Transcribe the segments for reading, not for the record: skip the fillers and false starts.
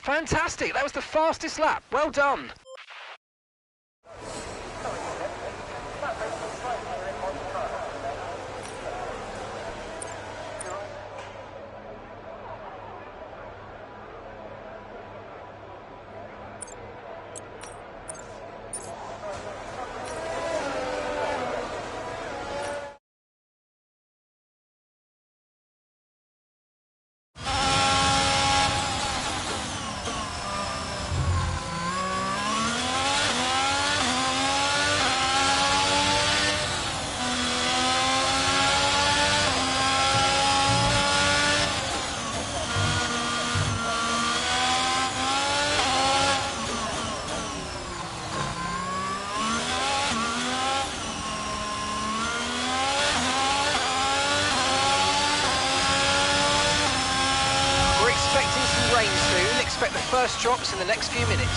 Fantastic, that was the fastest lap. Well done. Expect the first drops in the next few minutes.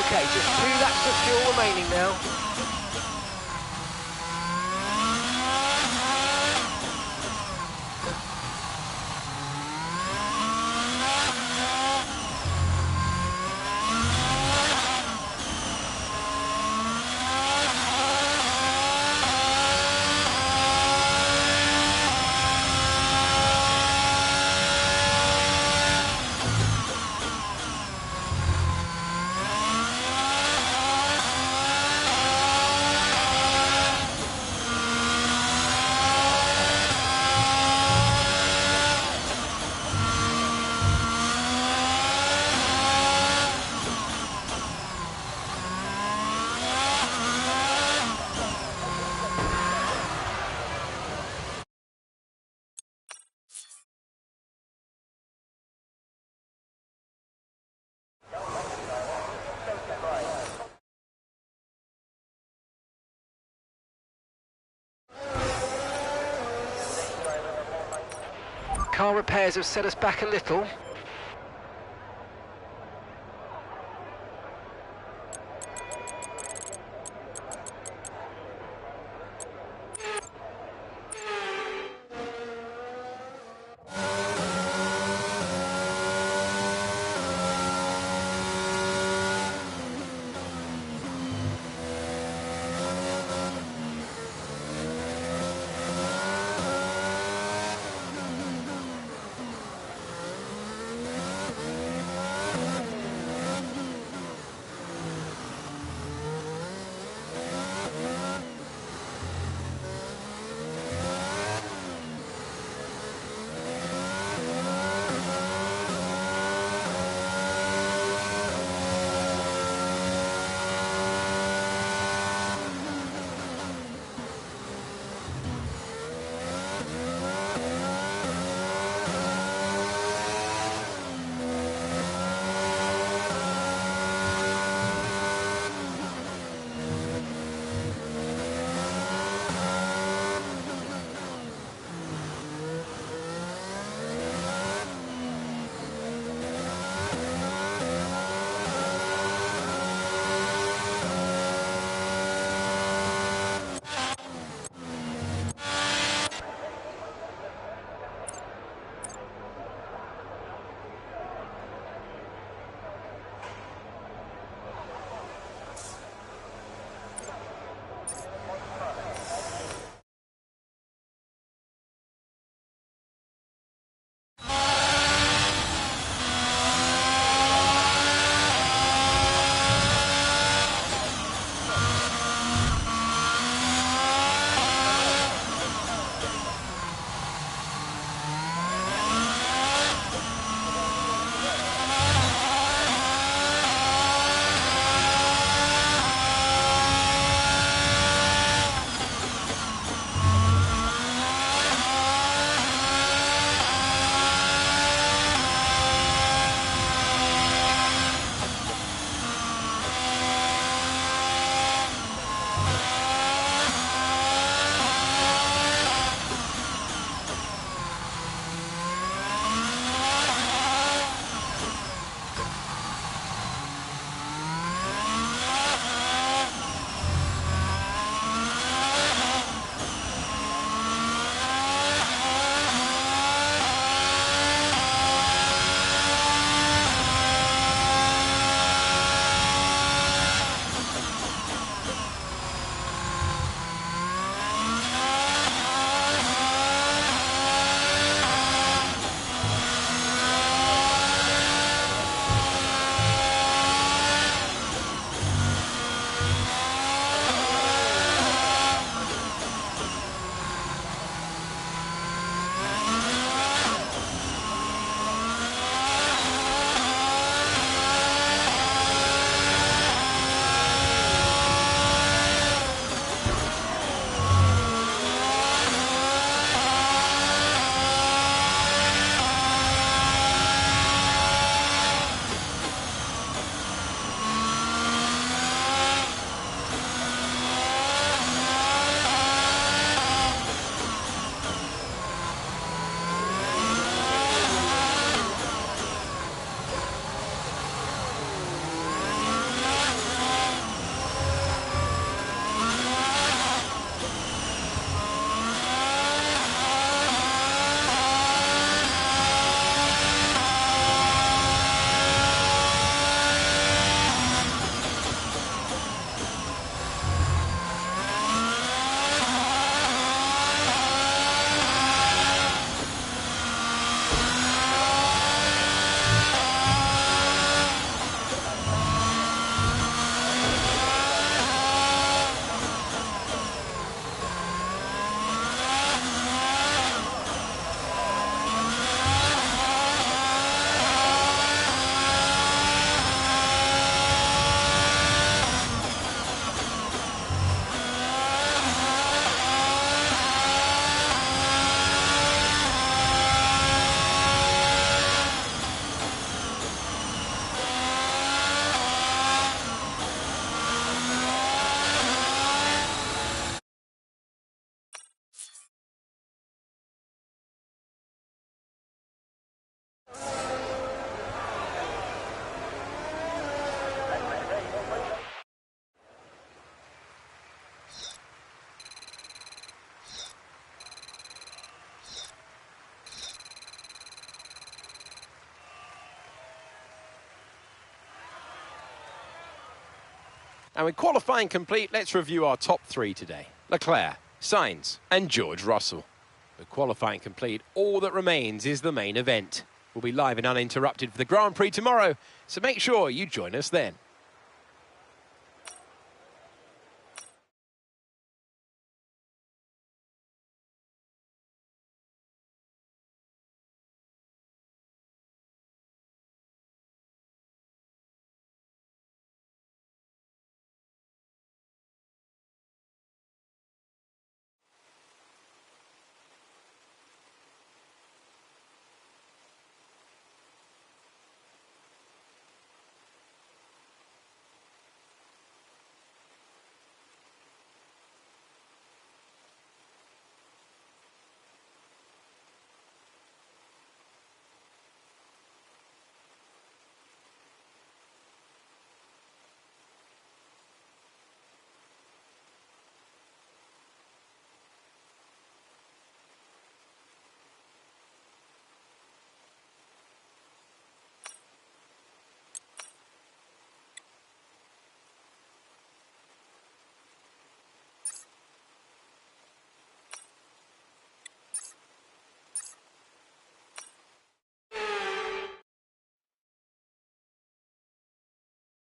Okay, just 2 laps of fuel remaining now. Car repairs have set us back a little. And with qualifying complete, let's review our top three today. Leclerc, Sainz and George Russell. With qualifying complete, all that remains is the main event. We'll be live and uninterrupted for the Grand Prix tomorrow, so make sure you join us then.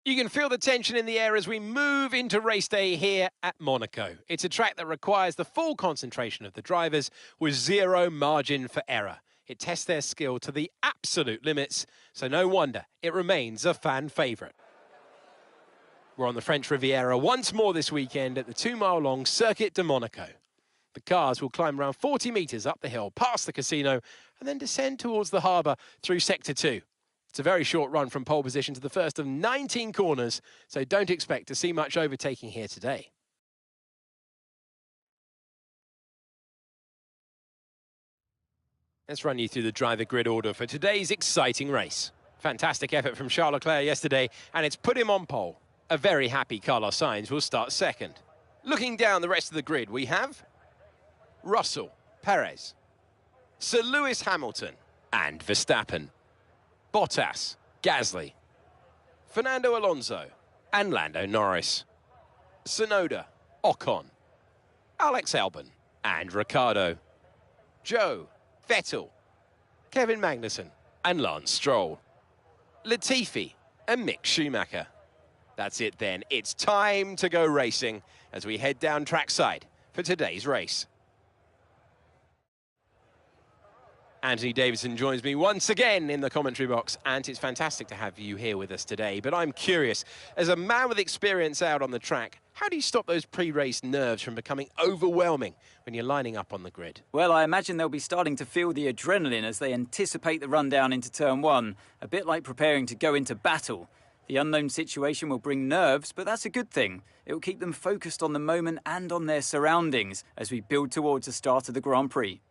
You can feel the tension in the air as we move into race day here at Monaco. It's a track that requires the full concentration of the drivers with zero margin for error. It tests their skill to the absolute limits, so no wonder it remains a fan favourite. We're on the French Riviera once more this weekend at the 2-mile-long Circuit de Monaco. The cars will climb around 40 metres up the hill, past the casino, and then descend towards the harbour through Sector 2. It's a very short run from pole position to the first of 19 corners, so don't expect to see much overtaking here today. Let's run you through the driver grid order for today's exciting race. Fantastic effort from Charles Leclerc yesterday, and it's put him on pole. A very happy Carlos Sainz will start second. Looking down the rest of the grid, we have Russell, Perez, Sir Lewis Hamilton and Verstappen, Bottas, Gasly, Fernando Alonso and Lando Norris, Tsunoda, Ocon, Alex Albon and Ricciardo, Joe, Vettel, Kevin Magnussen and Lance Stroll, Latifi and Mick Schumacher. That's it then, it's time to go racing as we head down trackside for today's race. Anthony Davidson joins me once again in the commentary box, and it's fantastic to have you here with us today. But I'm curious, as a man with experience out on the track, how do you stop those pre-race nerves from becoming overwhelming when you're lining up on the grid? Well, I imagine they'll be starting to feel the adrenaline as they anticipate the rundown into turn one, a bit like preparing to go into battle. The unknown situation will bring nerves, but that's a good thing. It will keep them focused on the moment and on their surroundings as we build towards the start of the Grand Prix.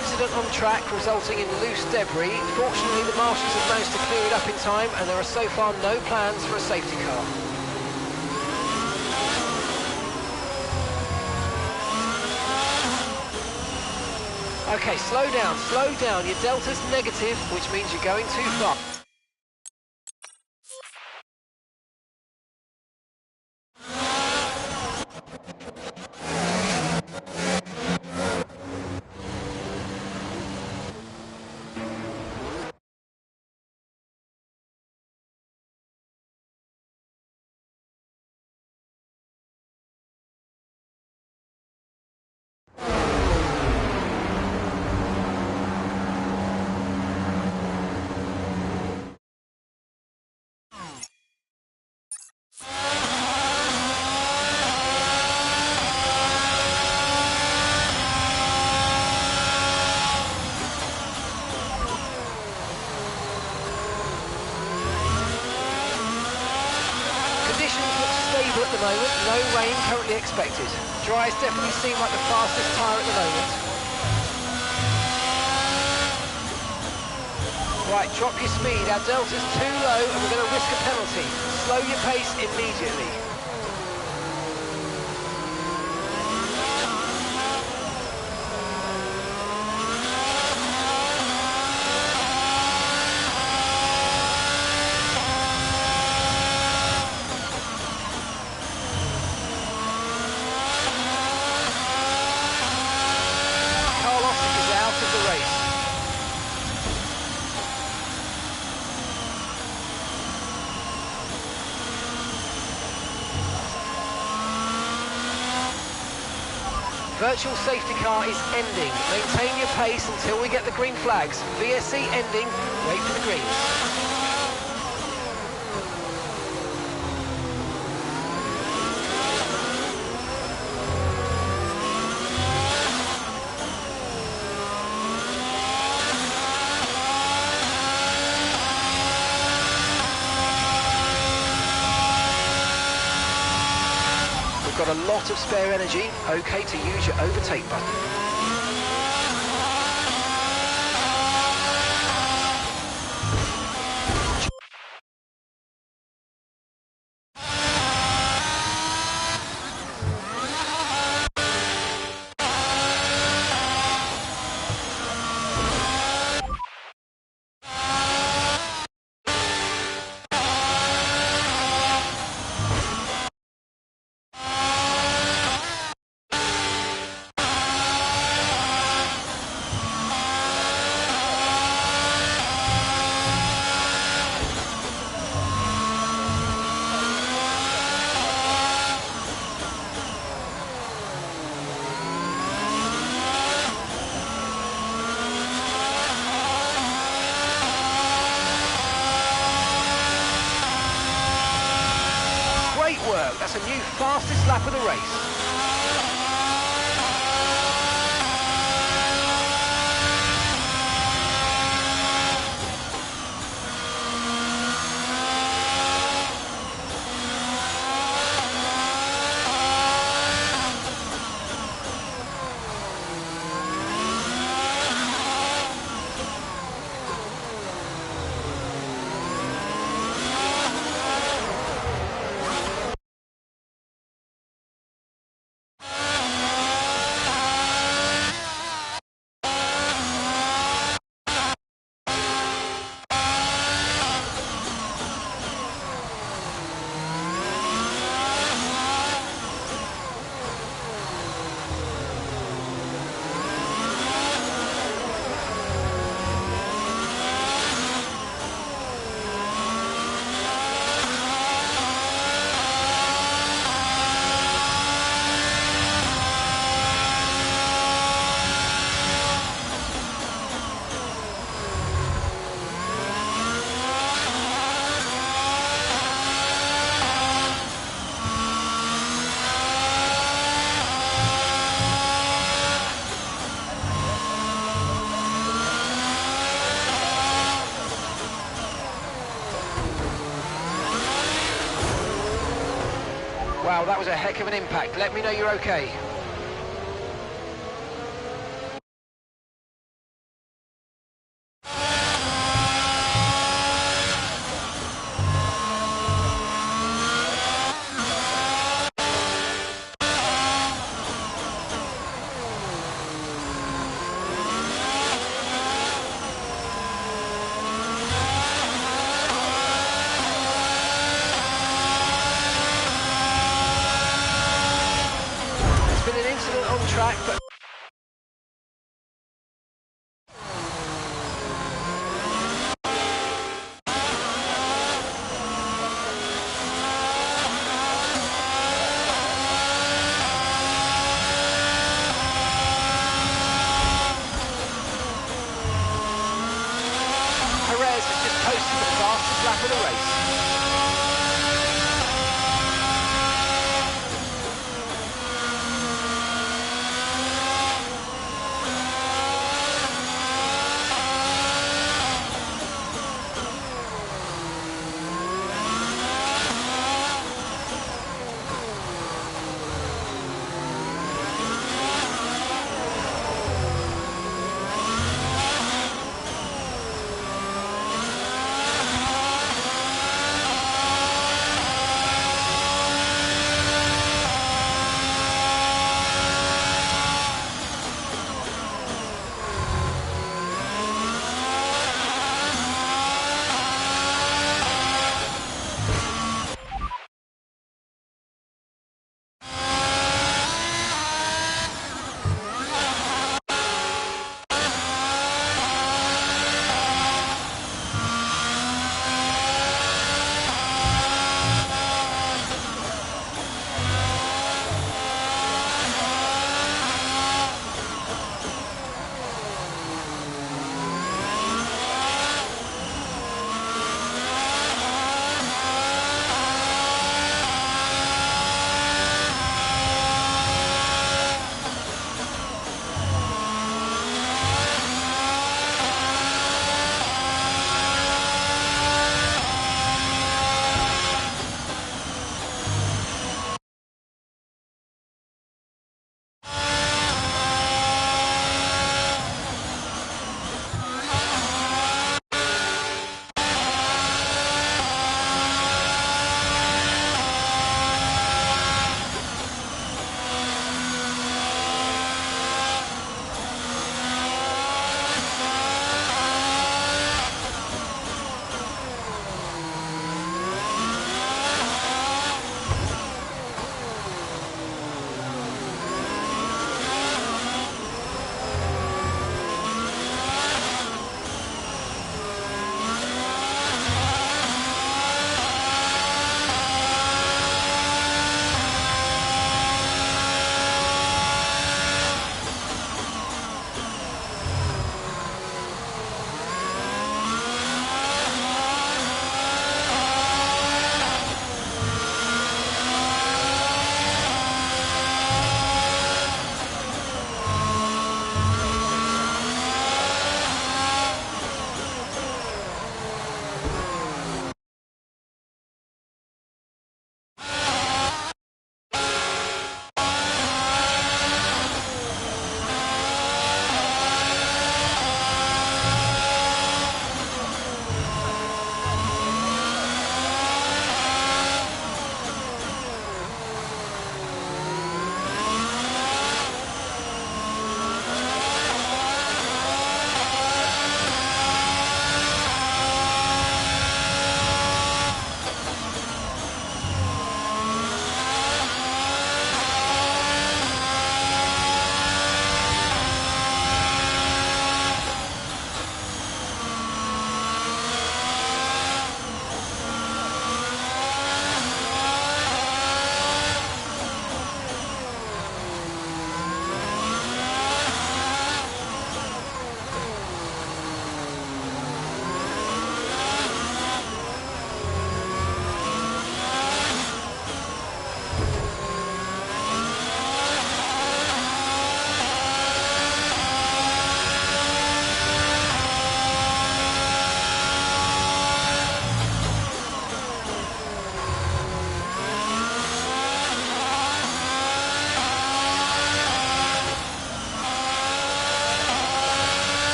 incident on track resulting in loose debris. Fortunately, the marshals have managed to clear it up in time, and there are so far no plans for a safety car. Okay, slow down, slow down. Your delta's negative, which means you're going too far. Stable at the moment, no rain currently expected. Dry's definitely seem like the fastest tyre at the moment. Right, drop your speed, our delta's too low and we're going to risk a penalty. Slow your pace immediately. Virtual safety car is ending. Maintain your pace until we get the green flags. VSC ending, wait for the greens. Got a lot of spare energy, okay to use your overtake button. That's a new fastest lap of the race. Wow, that was a heck of an impact. Let me know you're okay. lap of the race.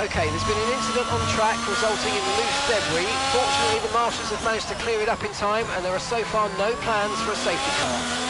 Okay, there's been an incident on track resulting in loose debris. Fortunately, the marshals have managed to clear it up in time, and there are so far no plans for a safety car.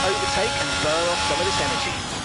Overtake and burn off some of this energy.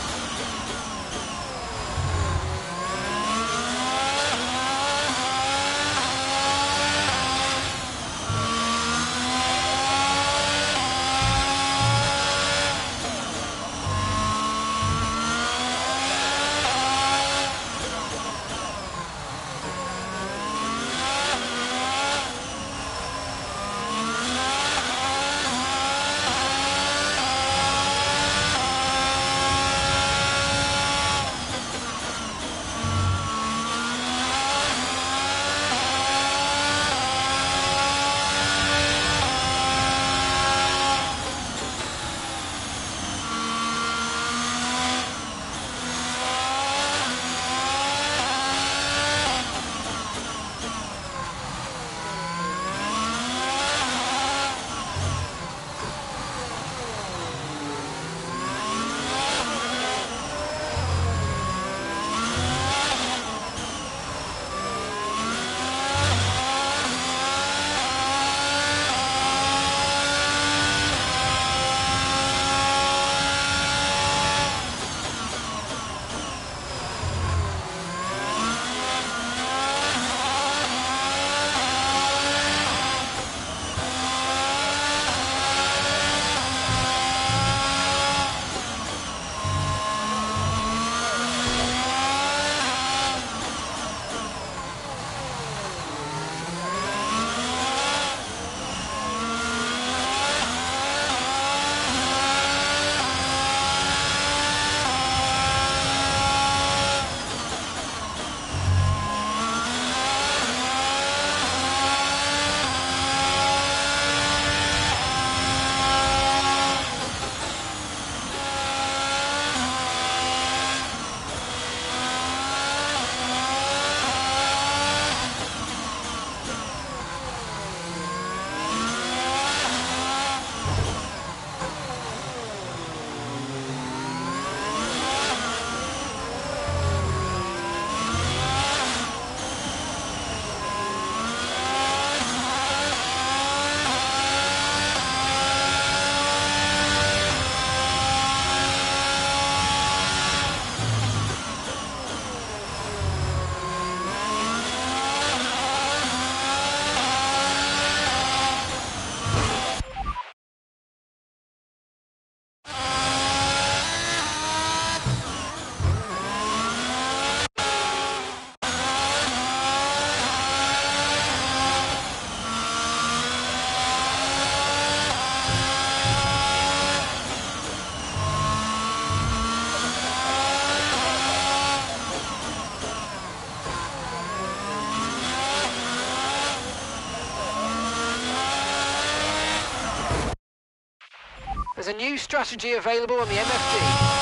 There's a new strategy available on the MFD.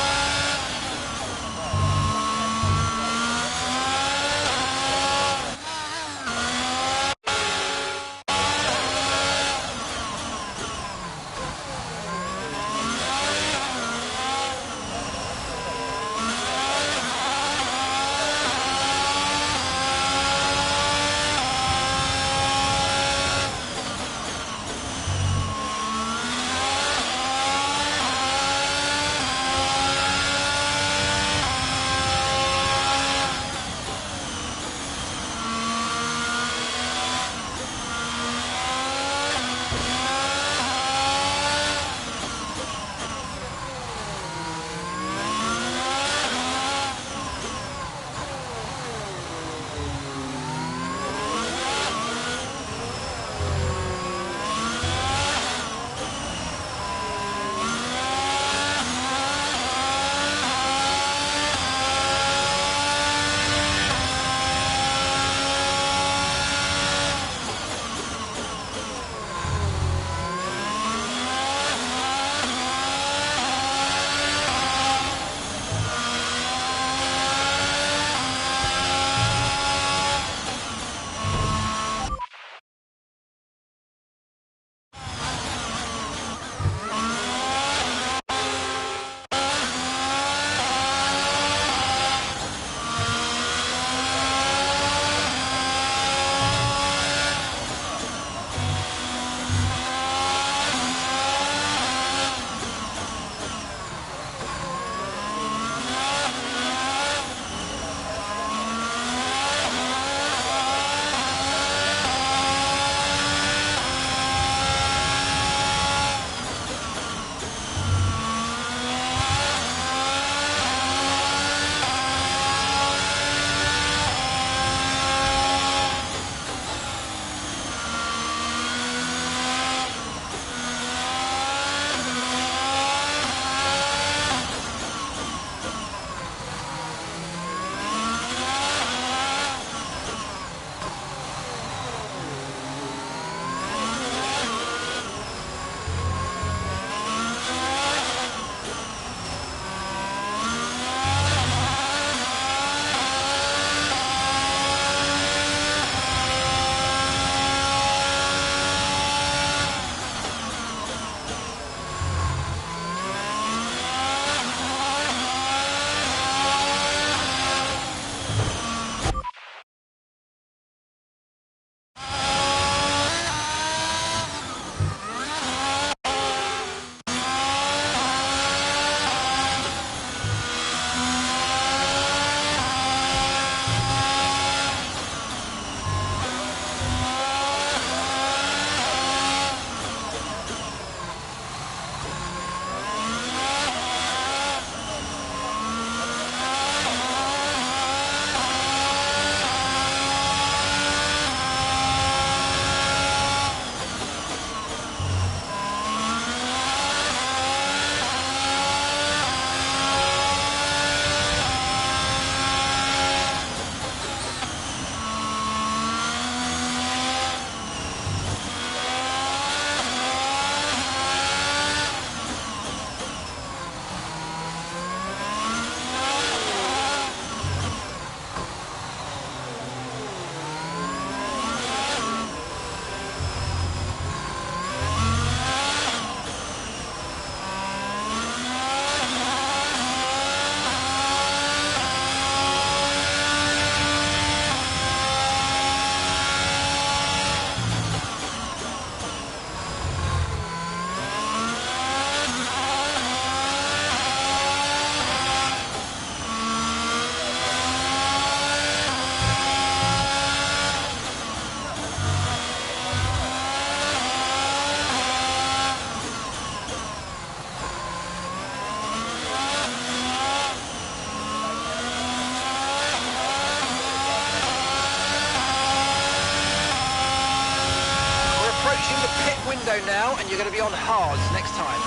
pit window now, and you're going to be on hards next time.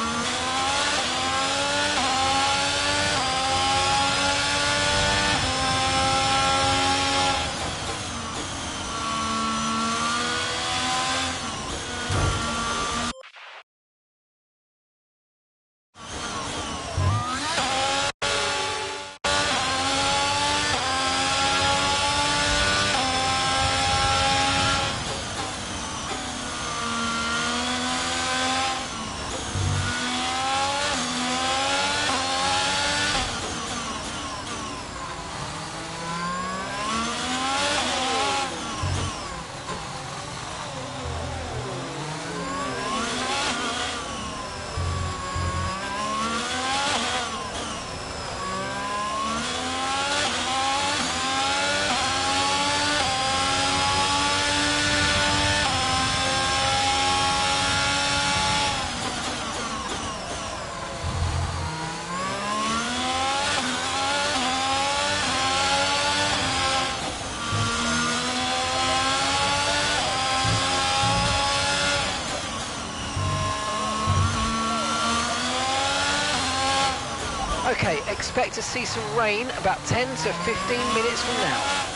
Okay, expect to see some rain about 10 to 15 minutes from now.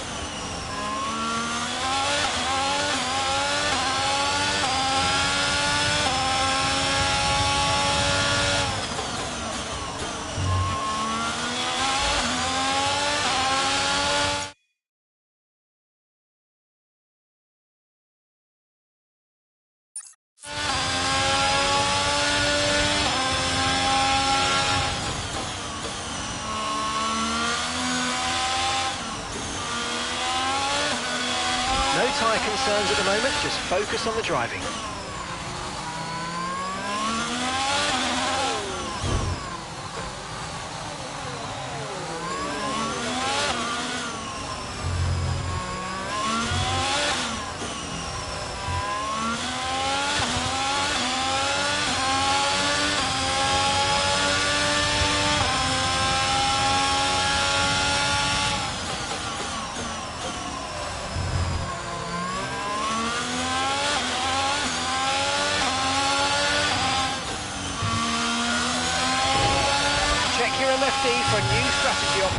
No tyre concerns at the moment, just focus on the driving. Check your MFD for a new strategy op.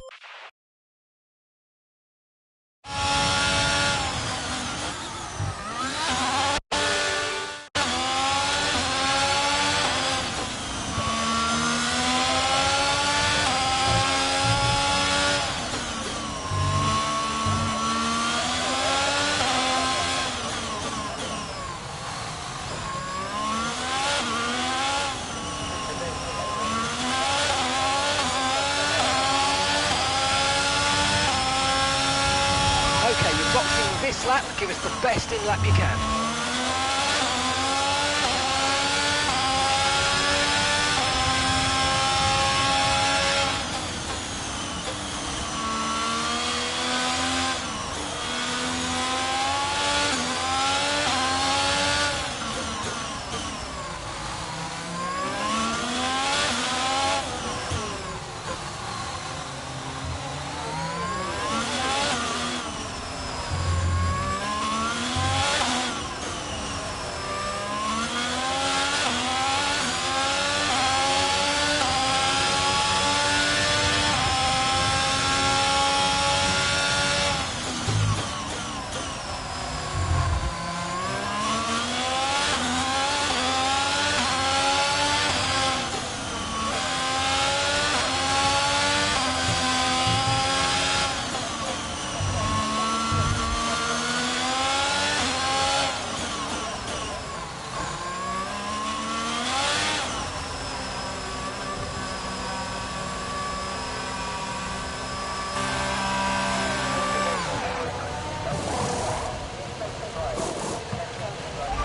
Okay, you're boxing this lap, give us the best in lap you can.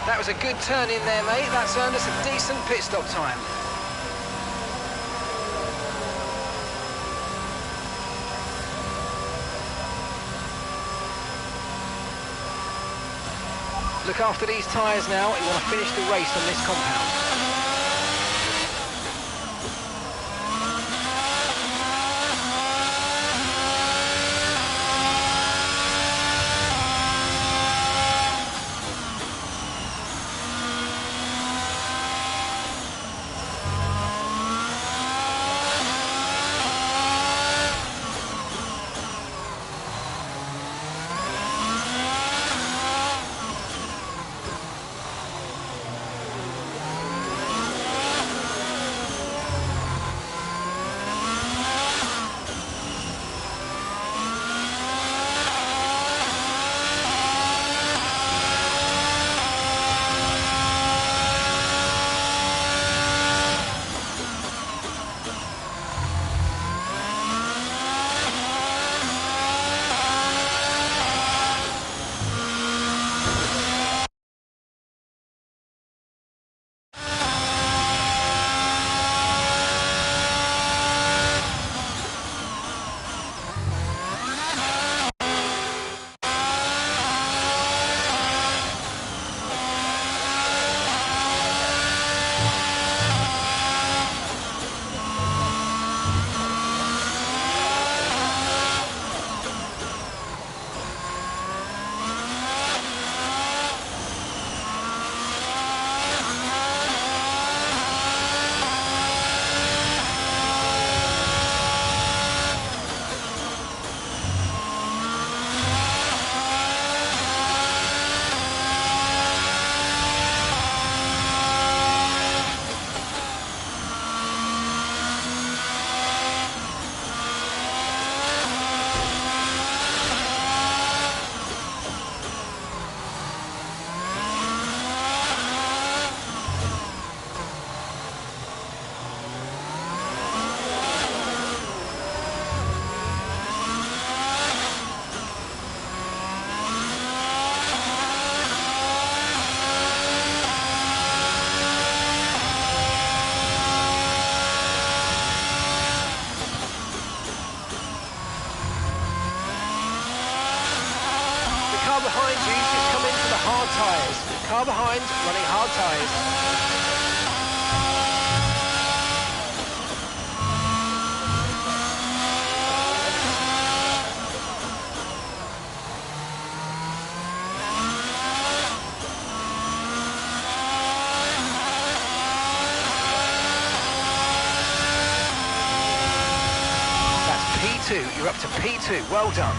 That was a good turn in there, mate. That's earned us a decent pit stop time. Look after these tyres now. You want to finish the race on this compound. car behind, running hard tyres. P2, you're up to P2, well done.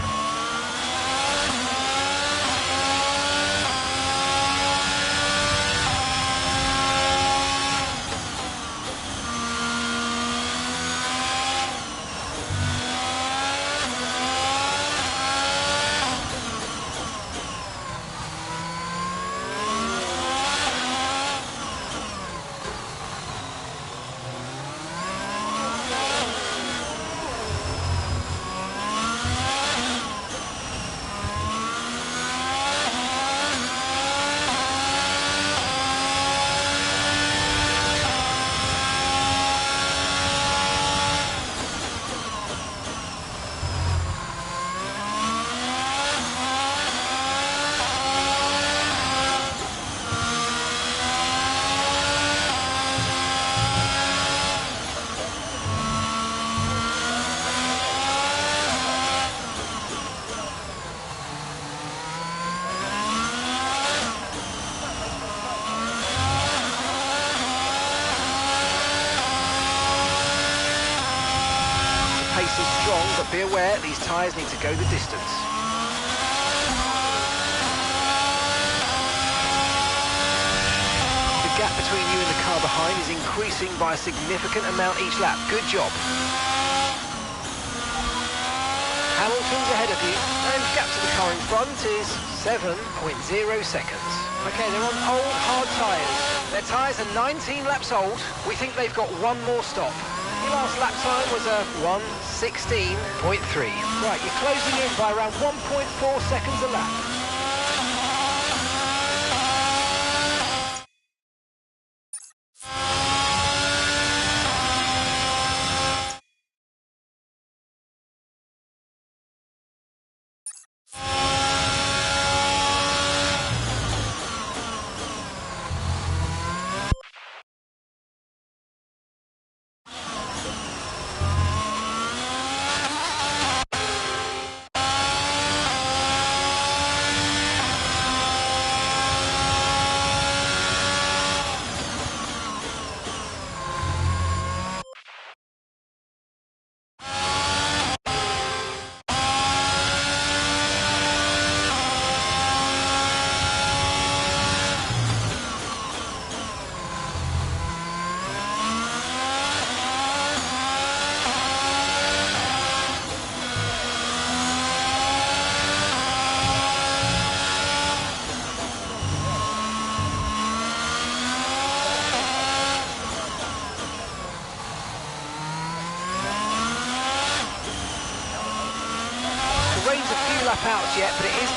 Pace is strong, but be aware these tyres need to go the distance. The gap between you and the car behind is increasing by a significant amount each lap. Good job. Hamilton's ahead of you, and gap to the car in front is 7.0 seconds. Okay, they're on old, hard tyres. Their tyres are 19 laps old. We think they've got one more stop. Your last lap time was a 1:16.3. Right, you're closing in by around 1.4 seconds a lap. The rain's a few lap outs yet, but it is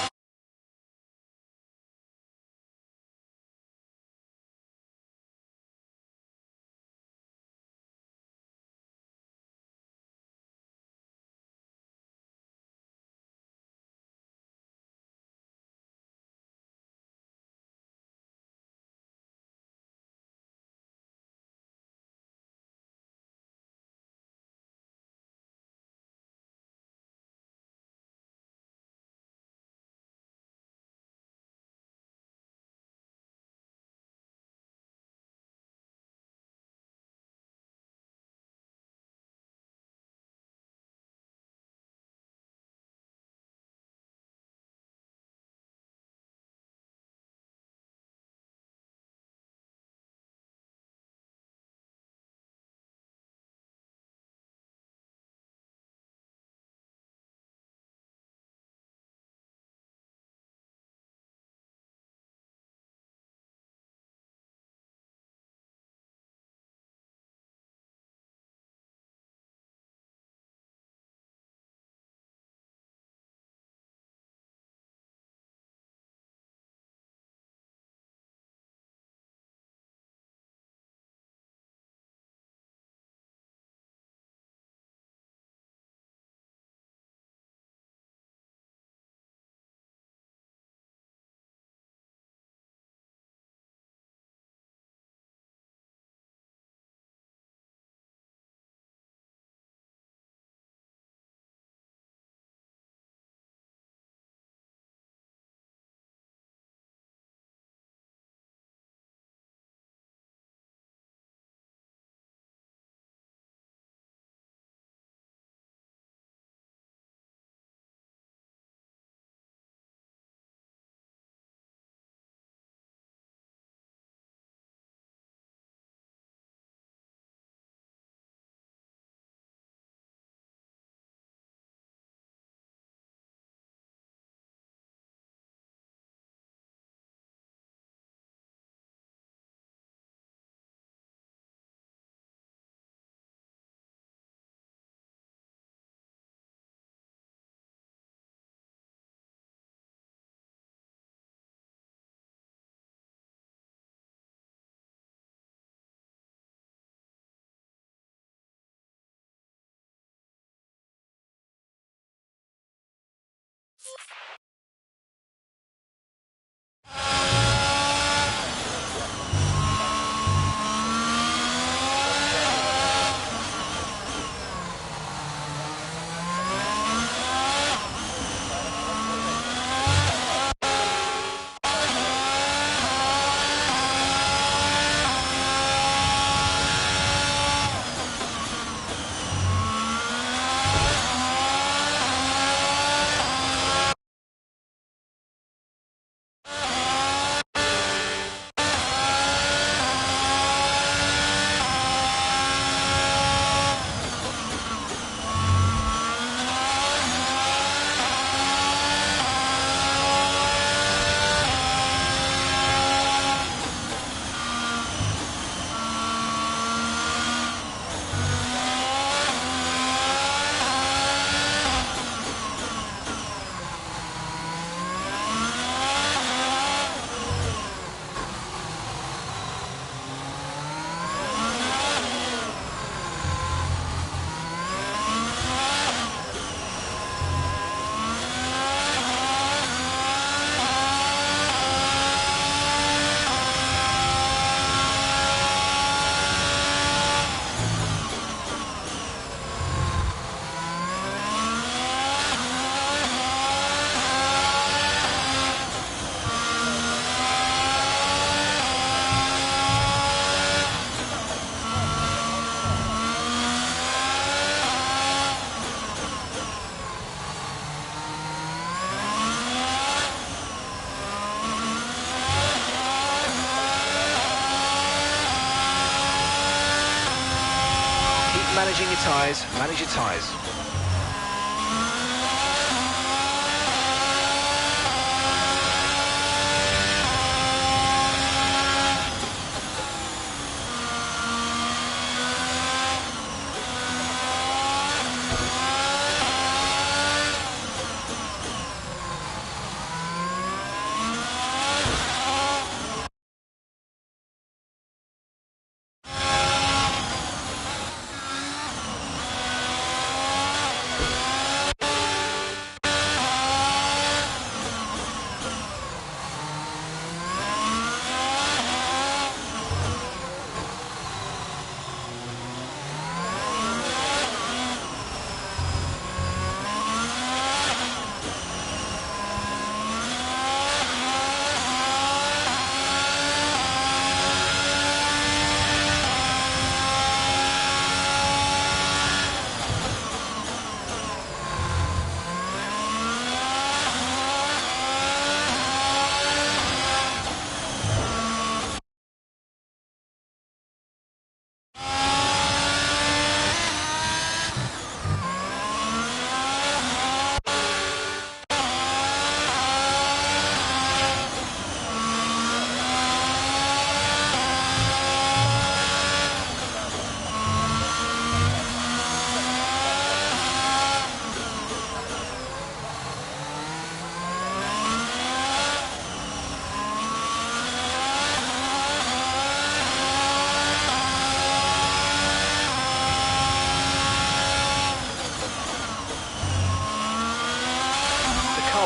Managing your tyres, manage your tyres.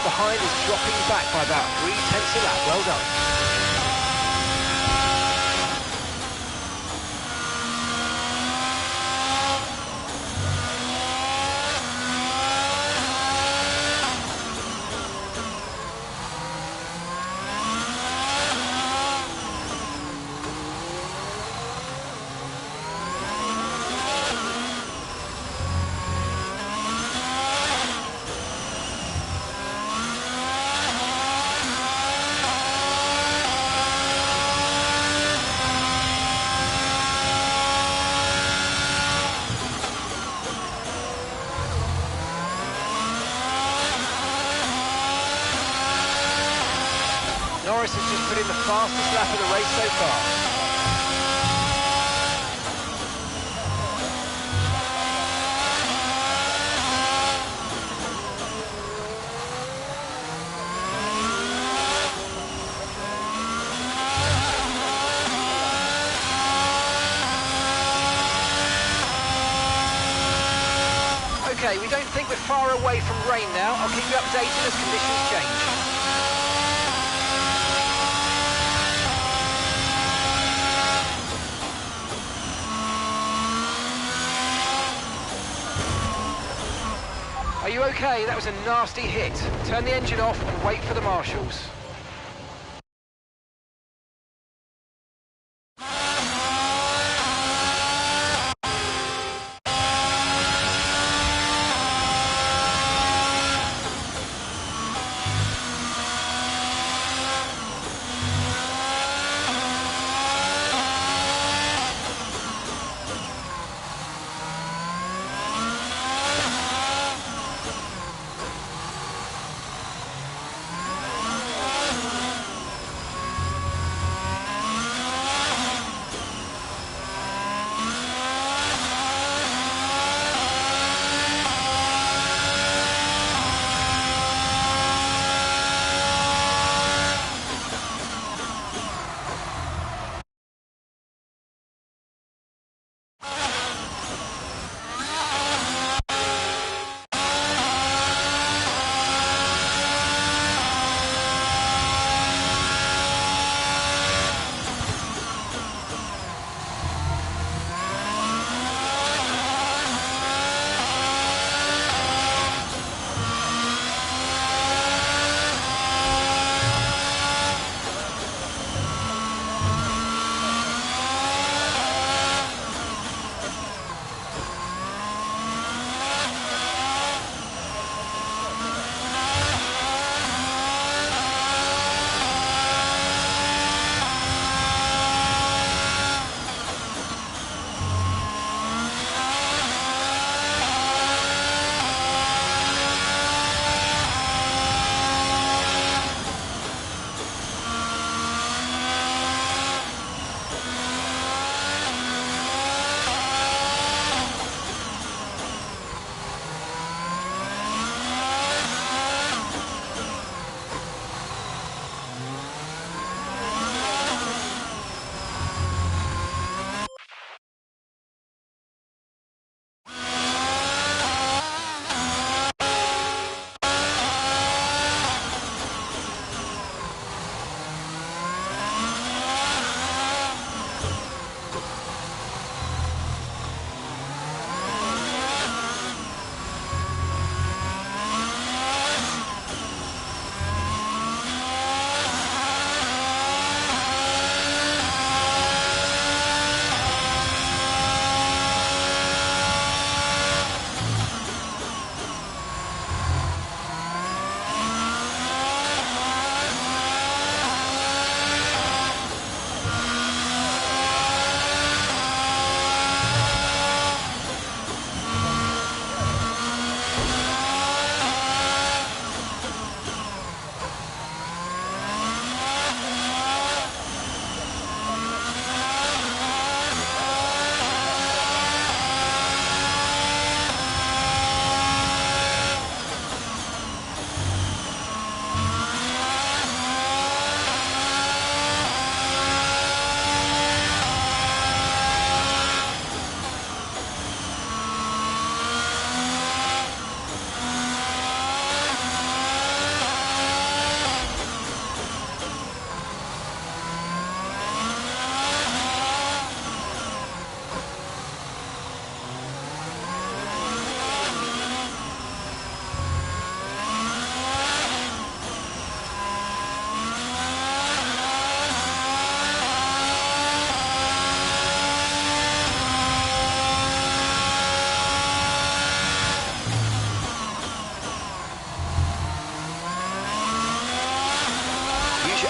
Behind is dropping back by about 3/10 of lap. Well done. Norris has just put in the fastest lap of the race so far. Okay, say, we don't think we're far away from rain now. I'll keep you updated as conditions change. Are you okay? That was a nasty hit. Turn the engine off and wait for the marshals.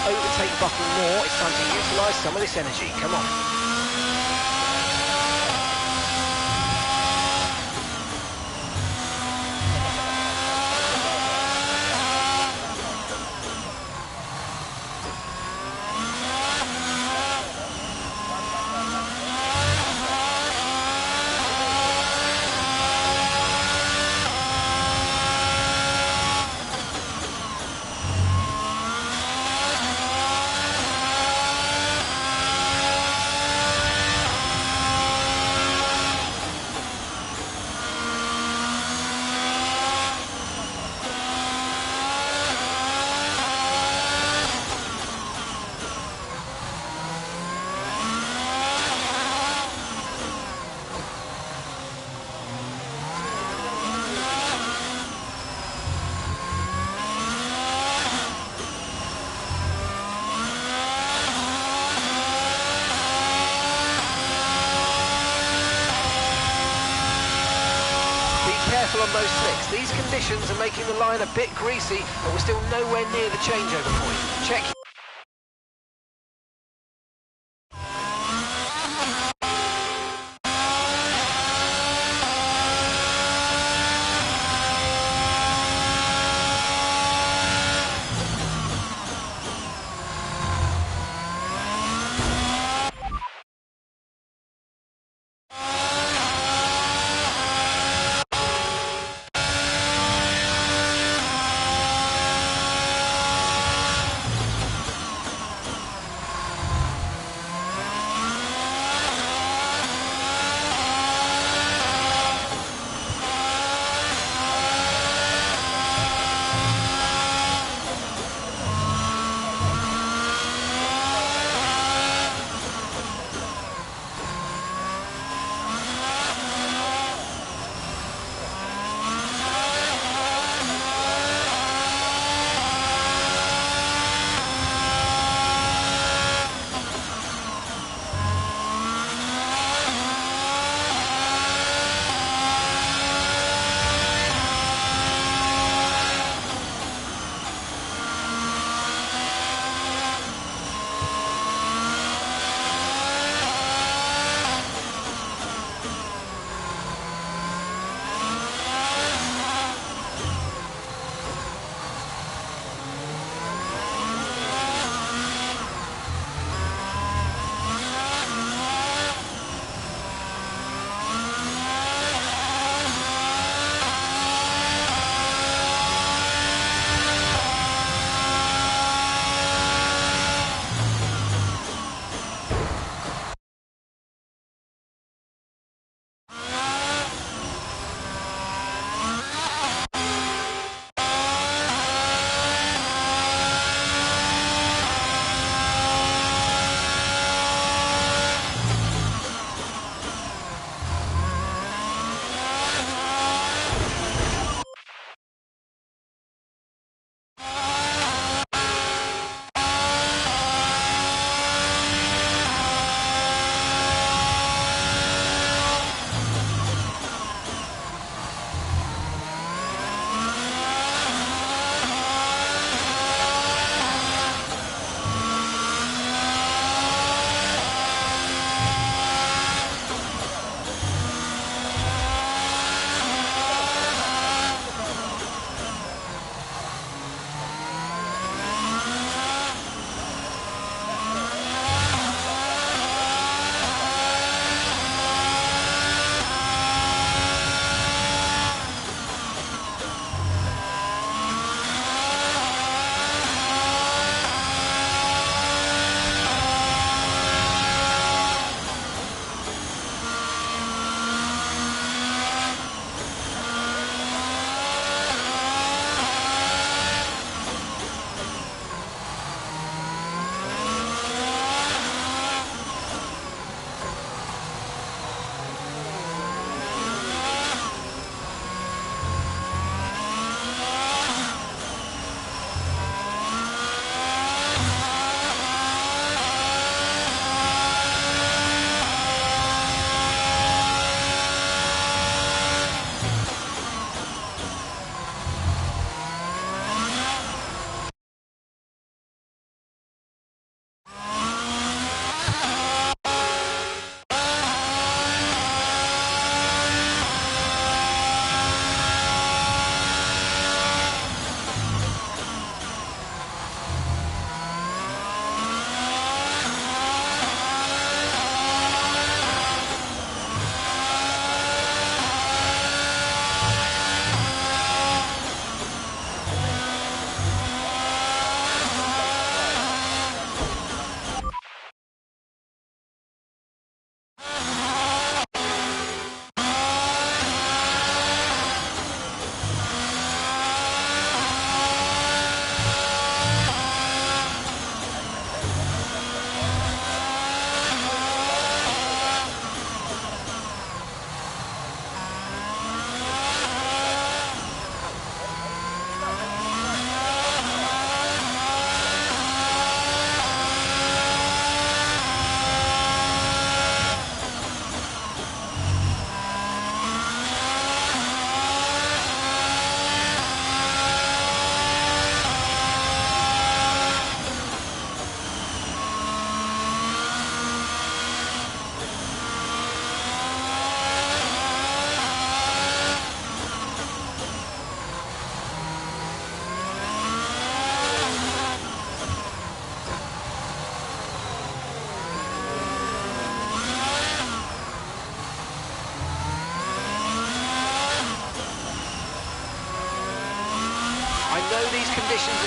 Overtake button more. It's time to utilise some of this energy. Come on. careful on those slicks. These conditions are making the line a bit greasy, but we're still nowhere near the changeover point. Check.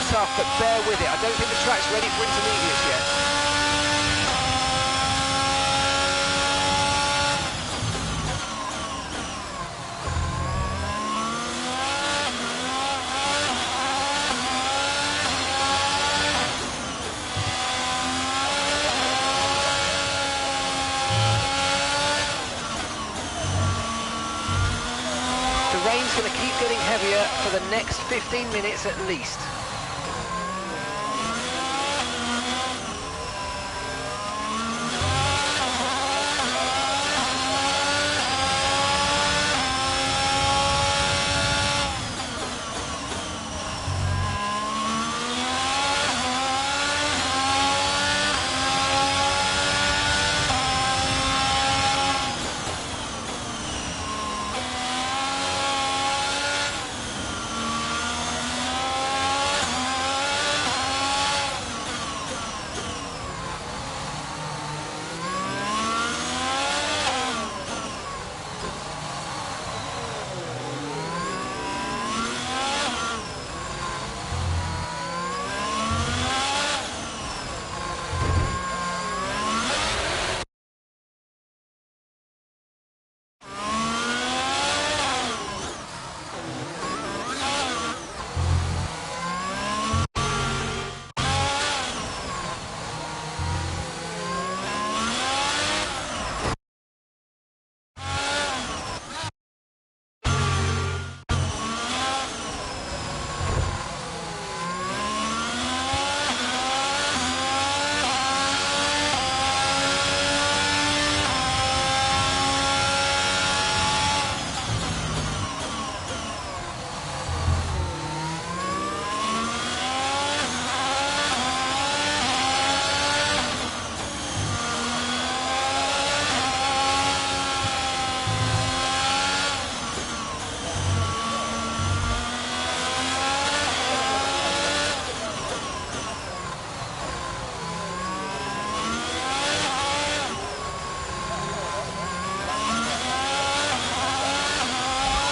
tough, but bear with it. I don't think the track's ready for intermediates yet. The rain's going to keep getting heavier for the next 15 minutes at least.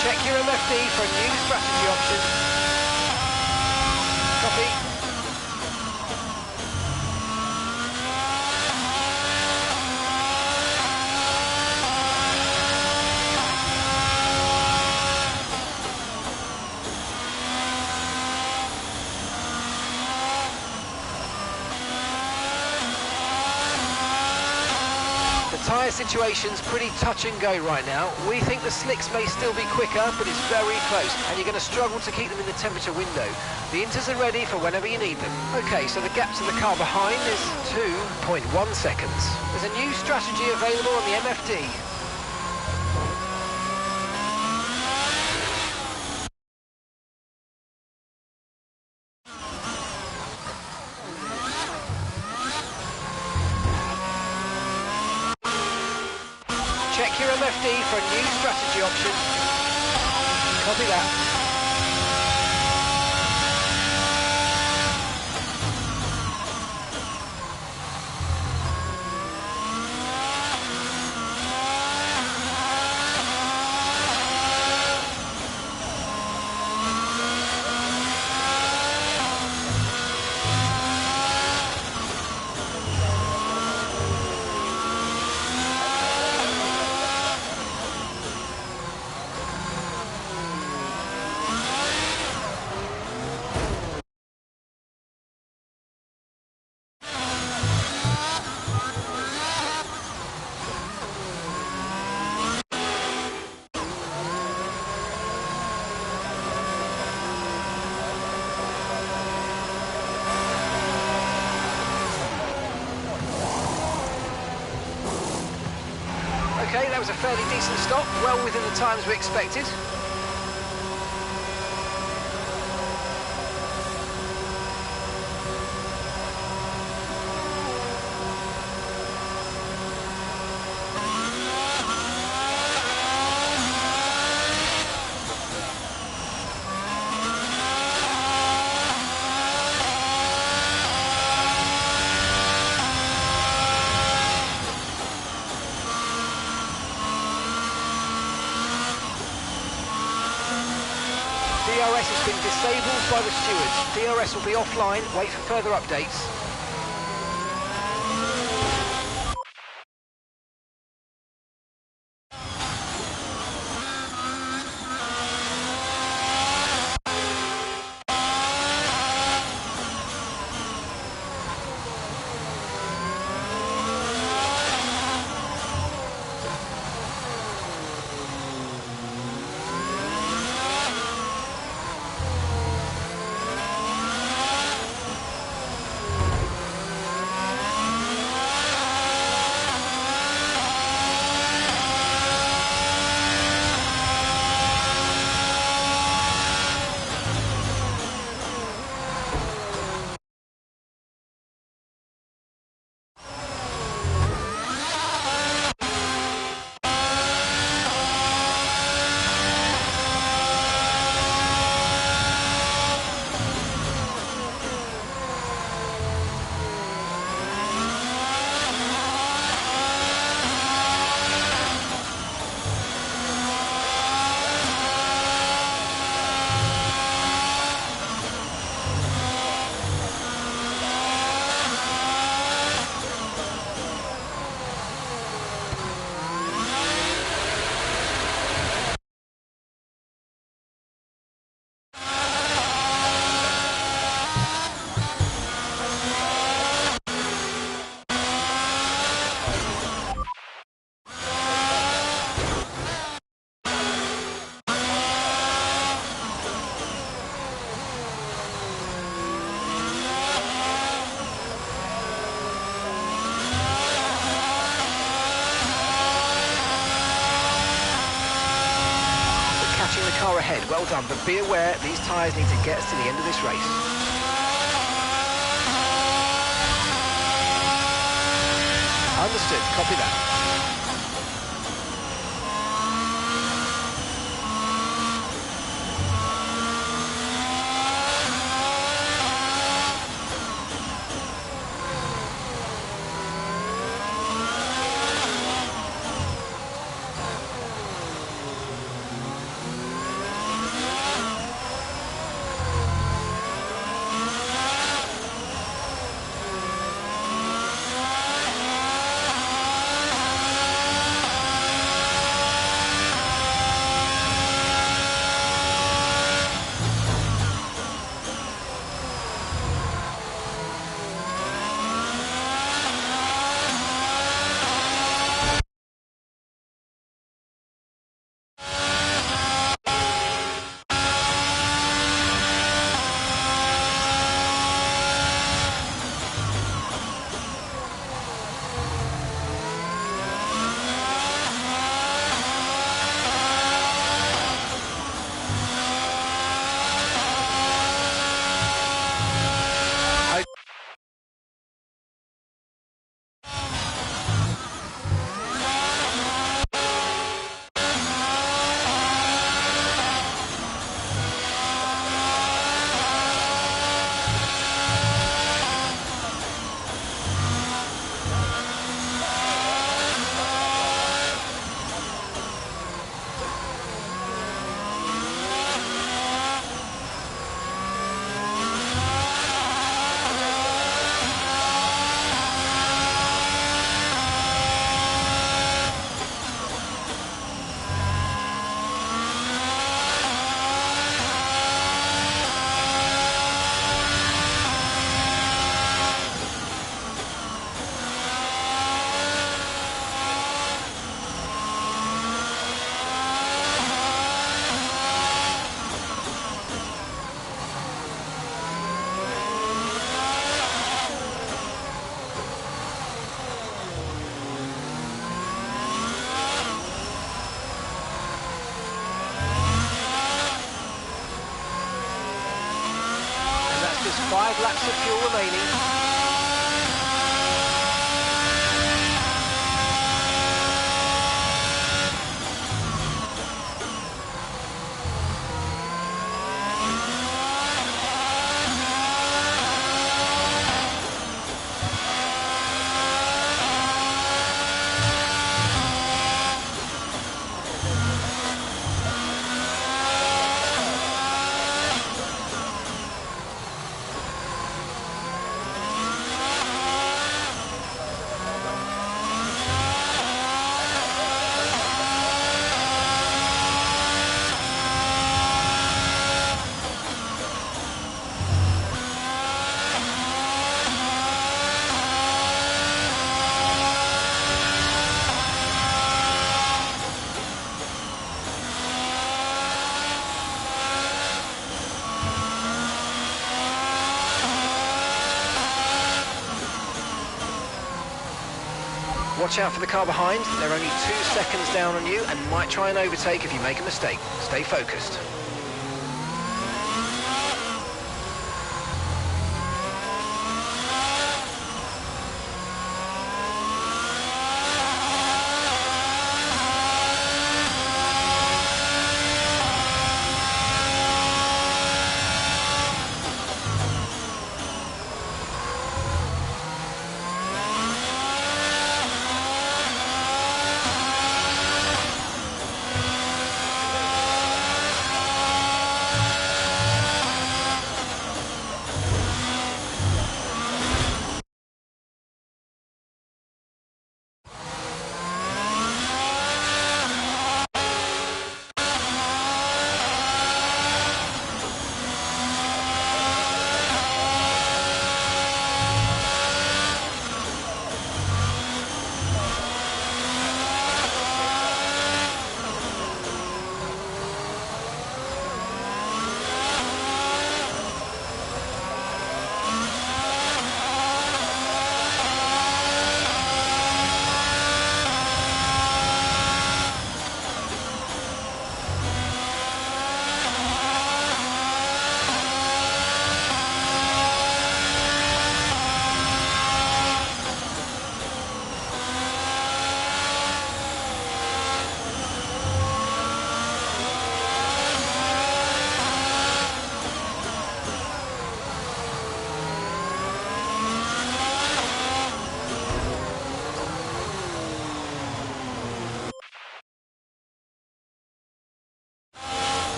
Check your MFD for a new strategy option. Copy. The tyre situation's pretty touch and go right now. We think the slicks may still be quicker, but it's very close, and you're going to struggle to keep them in the temperature window. The inters are ready for whenever you need them. Okay, so the gap to the car behind is 2.1 seconds. There's a new strategy available on the MFD. Check your MFD for a new strategy option. Copy that. Okay, that was a fairly decent stop, well within the times we expected. DRS has been disabled by the stewards. DRS will be offline. Wait for further updates. Car ahead, well done, but be aware these tyres need to get us to the end of this race. Understood, copy that. Just 5 laps of fuel remaining. Watch out for the car behind. They're only 2 seconds down on you and might try and overtake if you make a mistake. Stay focused.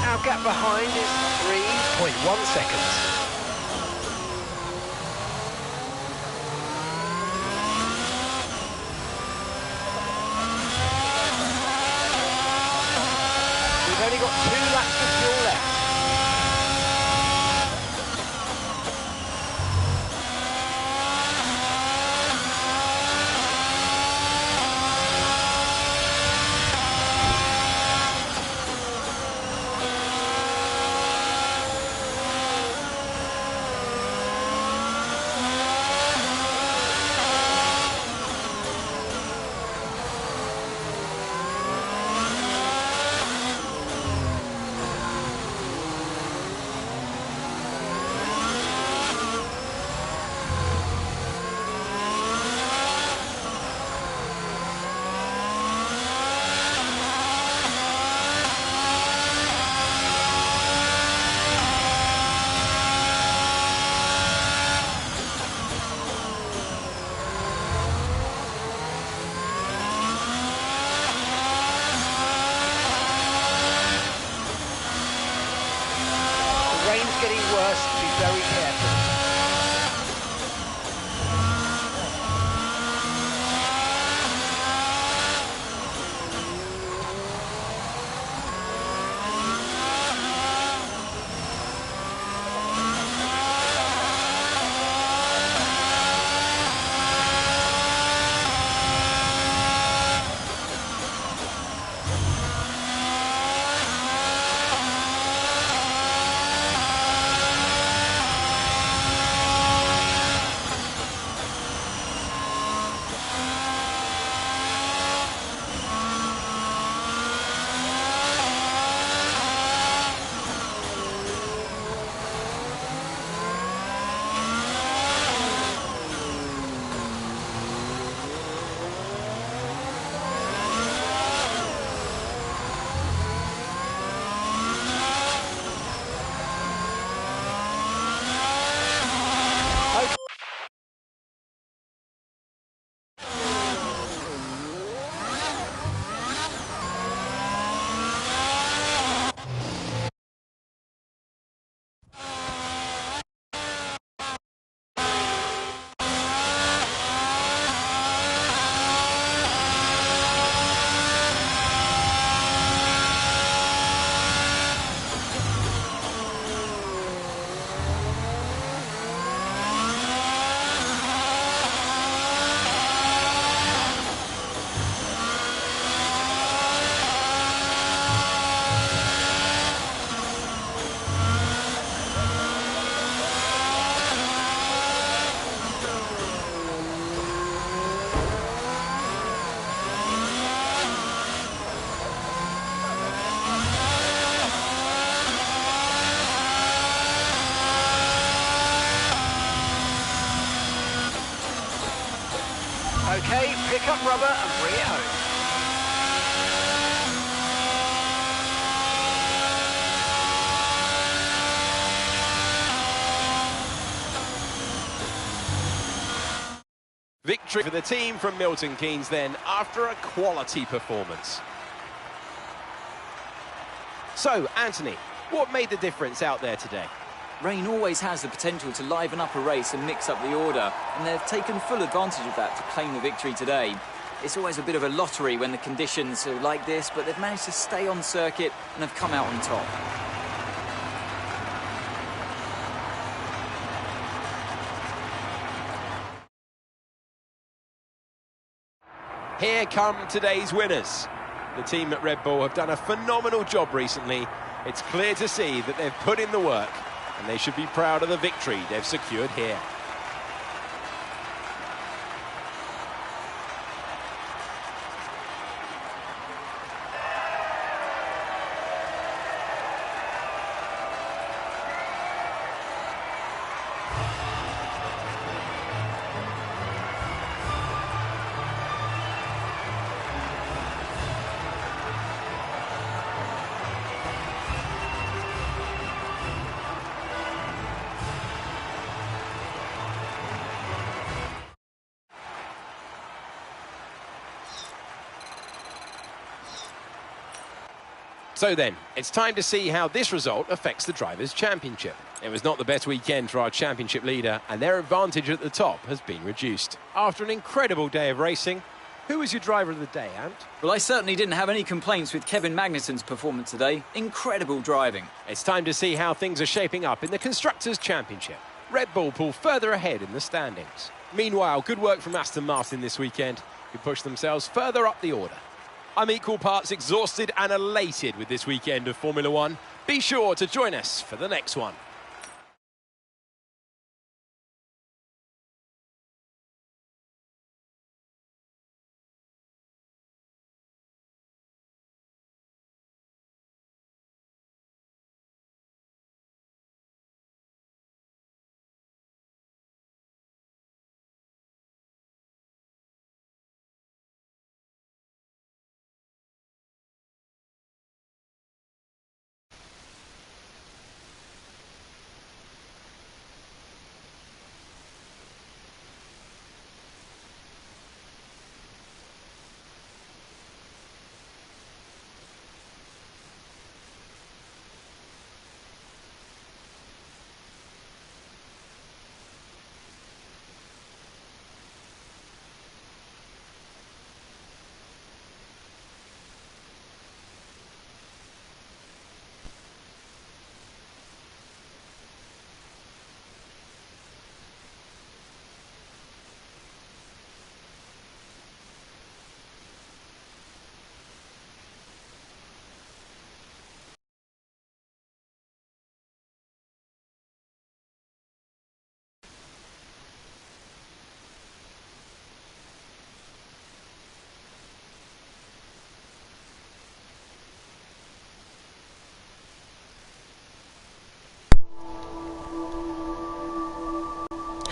Our gap behind is 3.1 seconds. We've only got 2 laps of fuel left. Okay, pick up rubber and bring it home. Victory for the team from Milton Keynes then, after a quality performance. So, Anthony, what made the difference out there today? Rain always has the potential to liven up a race and mix up the order, and they've taken full advantage of that to claim the victory today. It's always a bit of a lottery when the conditions are like this, but they've managed to stay on circuit and have come out on top. Here come today's winners. The team at Red Bull have done a phenomenal job recently. It's clear to see that they've put in the work, and they should be proud of the victory they've secured here. So then, it's time to see how this result affects the Drivers' Championship. It was not the best weekend for our championship leader, and their advantage at the top has been reduced. After an incredible day of racing, who was your driver of the day, Ant? Well, I certainly didn't have any complaints with Kevin Magnussen's performance today. Incredible driving. It's time to see how things are shaping up in the Constructors' Championship. Red Bull pull further ahead in the standings. Meanwhile, good work from Aston Martin this weekend, who pushed themselves further up the order. I'm equal parts exhausted and elated with this weekend of Formula One. Be sure to join us for the next one.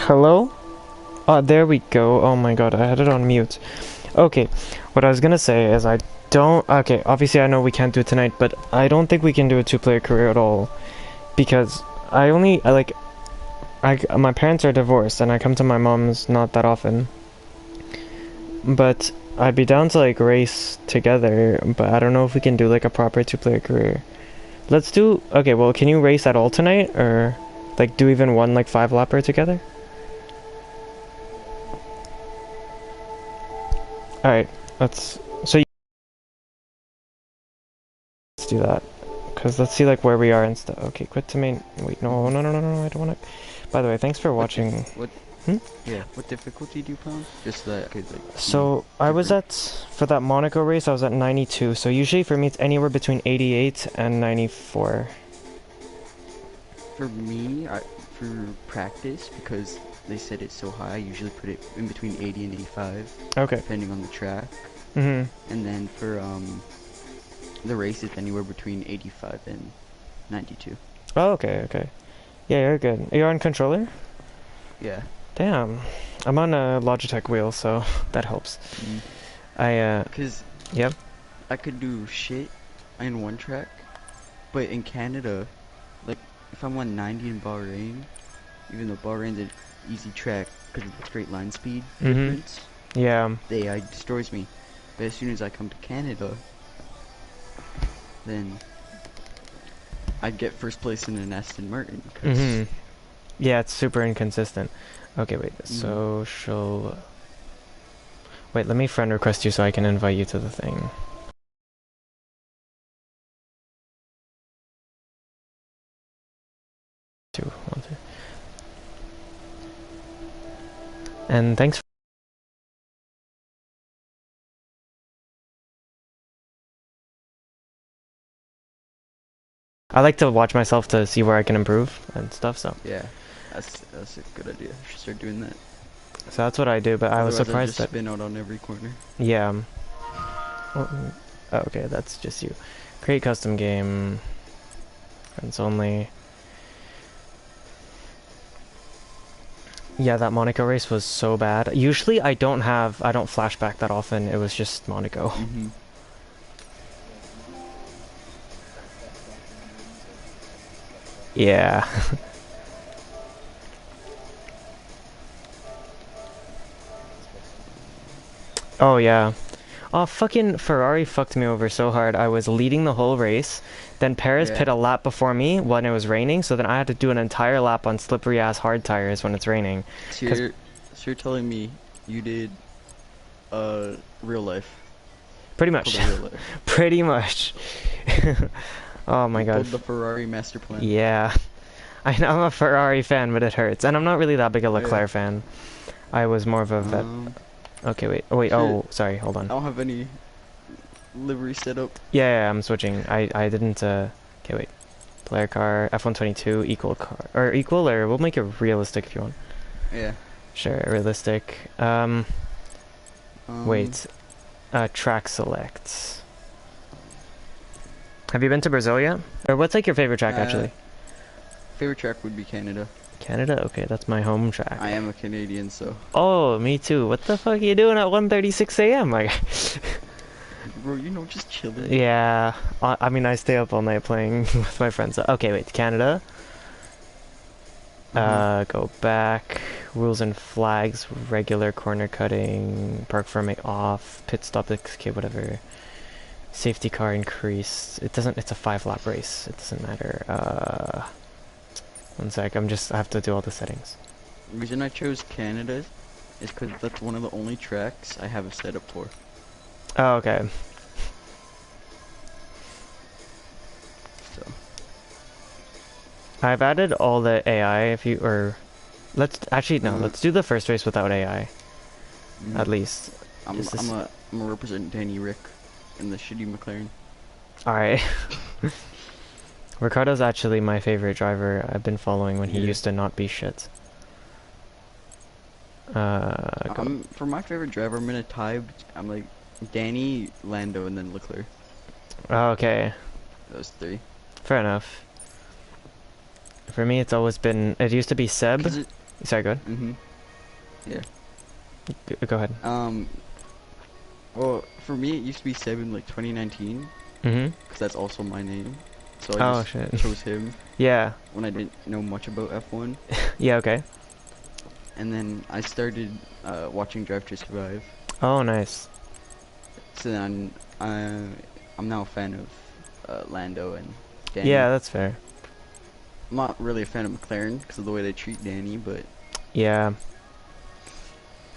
Hello? There we go. Oh my god, I had it on mute. Okay, what I was gonna say is okay, obviously I know we can't do it tonight, but I don't think we can do a two-player career at all. Because my parents are divorced, and I come to my mom's not that often. But I'd be down to, race together, but I don't know if we can do, a proper two-player career. Let's do... Okay, well, can you race at all tonight, or, do even one, 5-lapper together? Alright, let's do that. Because let's see, where we are and stuff. Okay, quit to main... Wait, no, I don't want to... By the way, thanks for watching. Yeah, what difficulty do you play on? Just that, so, I was for that Monaco race, I was at 92. So usually for me, it's anywhere between 88 and 94. For me, for practice, because they said it's so high, I usually put it in between 80 and 85. Okay. Depending on the track. Mm-hmm. And then for the race, it's anywhere between 85 and 92. Oh, okay. Yeah, you're good. You're on controller? Yeah. Damn. I'm on a Logitech wheel, so that helps. Because Yep. I could do shit in one track, but in Canada, like, if I'm on 90 in Bahrain, even though Bahrain's an easy track because of the straight line speed difference, Yeah. the AI destroys me. But as soon as I come to Canada, then I'd get first place in an Aston Martin. Yeah, it's super inconsistent. Okay, wait. Social. Wait, let me friend request you so I can invite you to the thing. Two. And thanks. I like to watch myself to see where I can improve and stuff, so. Yeah, that's a good idea. I should start doing that. So that's what I do, but I was Otherwise, surprised just that. spin out on every corner. Yeah. Oh, okay, that's just you. Create custom game. Friends only. Yeah, that Monaco race was so bad. Usually I don't flashback that often. It was just Monaco. Yeah. Oh yeah. Oh, fucking Ferrari fucked me over so hard. I was leading the whole race, then Perez pit a lap before me when it was raining, so then I had to do an entire lap on slippery ass hard tires when it's raining. So you're telling me you did real life? Pretty much. Real life. Pretty much. Oh my god. Pulled the Ferrari master plan. Yeah. I'm a Ferrari fan, but it hurts. And I'm not really that big a Leclerc fan. I was more of a vet. Okay, wait. Oh, wait. Oh, sorry. Hold on. I don't have any livery set up. Yeah, I'm switching. I didn't, Okay, wait. Player car, F122, equal car. Or equal, or we'll make it realistic if you want. Yeah. Sure, realistic. Wait. Track selects. Have you been to Brazil yet? Or what's like your favorite track, actually? Favorite track would be Canada. Canada? Okay, that's my home track. I am a Canadian, so. Oh, me too. What the fuck are you doing at 1:36 a.m.? Like, bro, you know, just chilling. Yeah, I mean, I stay up all night playing with my friends. Okay, wait, Canada. Go back. Rules and flags. Regular corner cutting. Park firming off. Pit stop. Okay, whatever. Safety car increased. It doesn't. It's a 5-lap race. It doesn't matter. One sec. I have to do all the settings. The reason I chose Canada is because that's one of the only tracks I have a setup for. Oh, okay. So. I've added all the AI. Let's do the first race without AI. At least. I'm gonna represent Danny Rick in the shitty McLaren. All right. Ricardo's actually my favorite driver. I've been following when he used to not be shit. For my favorite driver, I'm in a tie. I'm like Danny, Lando, and then Leclerc. Oh, okay. Those three. Fair enough. For me, it's always been. It used to be Seb. Sorry, go ahead. Yeah. Go ahead. Well, for me, it used to be Seb in like 2019. Because that's also my name. So I just chose him. Yeah. When I didn't know much about F1. Yeah, okay. And then I started watching Drive to Survive. Oh, nice. So then I'm now a fan of Lando and Danny. Yeah, that's fair. I'm not really a fan of McLaren because of the way they treat Danny, but yeah.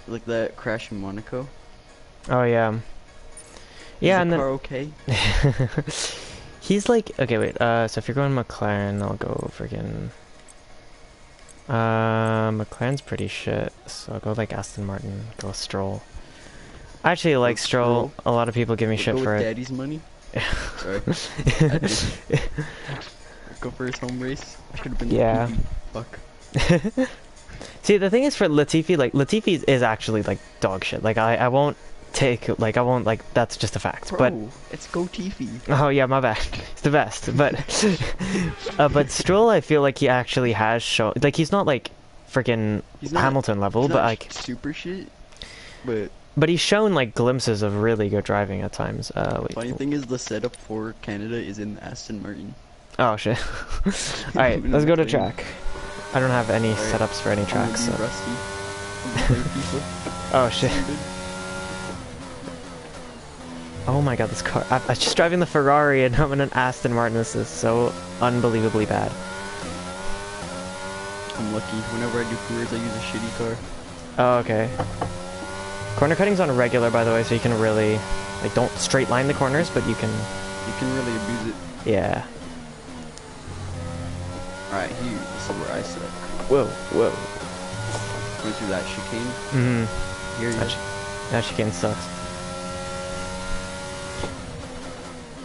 Like that crash in Monaco. Oh yeah. Yeah, and the car okay? He's like, okay, wait. So if you're going McLaren, I'll go freaking. McLaren's pretty shit, so I'll go like Aston Martin. Go Stroll. I actually like Stroll. A lot of people give me shit for it. Daddy's money. Sorry. Go for his home race. I should have been. Yeah. Fuck. See, the thing is for Latifi, like Latifi is actually like dog shit. Like I won't take, like I won't, like that's just a fact. Bro, but it's Go Tiffy. Oh yeah, my bad. It's the best. But but Stroll, I feel like he actually has shown, like he's not like freaking He's not- Hamilton level, He's but not like, super shit. But he's shown like glimpses of really good driving at times. Wait. funny thing is, the setup for Canada is in Aston Martin. Oh shit. Alright, let's go to Playing- track. I don't have any Alright, setups for any I'm gonna tracks, be so. rusty. I'm playing FIFA. Oh shit. Stupid. Oh my god, this car. I'm just driving the Ferrari and I'm in an Aston Martin. This is so unbelievably bad. I'm lucky. Whenever I do careers, I use a shitty car. Oh, okay. Corner cutting's on regular, by the way, so you can really, like, don't straight line the corners, but you can, You can really abuse it. yeah. Alright, here. This is where I suck. Whoa, whoa. Going through that chicane. Mm-hmm. Here you go. That chicane sucks.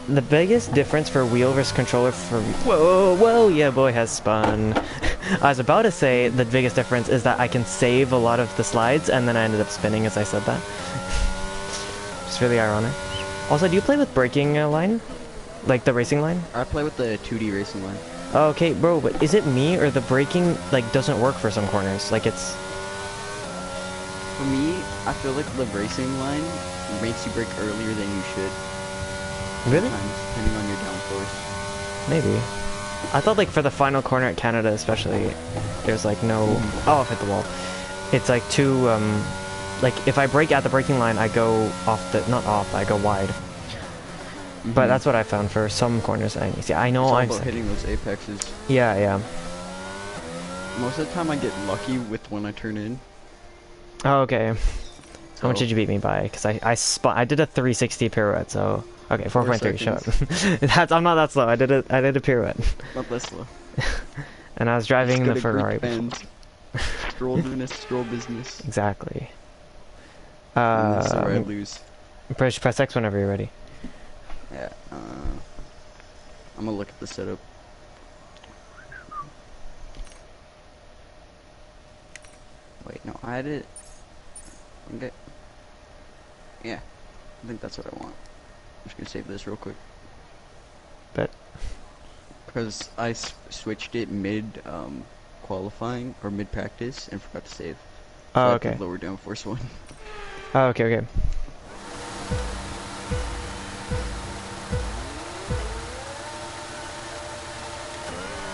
The biggest difference for wheel versus controller for... Whoa, yeah, boy has spun. I was about to say the biggest difference is that I can save a lot of the slides, and then I ended up spinning as I said that. It's really ironic. Also, do you play with braking line? Like the racing line? I play with the 2D racing line. Oh, okay, bro, but is it me or the braking, like, doesn't work for some corners? Like, it's... For me, I feel like the racing line makes you brake earlier than you should. Really? Sometimes, depending on your downforce. Maybe. I thought, like, for the final corner at Canada especially, there's, like, no... Oh, I've hit the wall. It's, like, too, like, if I brake at the braking line, I go off the... Not off, I go wide. But that's what I found for some corners. See, I know It's all I'm... about hitting those apexes. Yeah, yeah. Most of the time I get lucky with when I turn in. Oh, okay. How much So- did you beat me by? Because I did a 360 pirouette, so... Okay, 4.3, shut up. I'm not that slow. I did a pirouette. Not that slow. And I was driving Just the go to Greek Ferrari. fans. Stroll business, stroll business. Exactly. And this is where I lose. Press X whenever you're ready. Yeah. I'm gonna look at the setup. Wait, no, I had it. Okay. Yeah, I think that's what I want. I'm just gonna save this real quick. Bet. Because I switched it mid qualifying or mid practice and forgot to save. So Oh, I okay. put lower downforce one. Oh, okay, okay.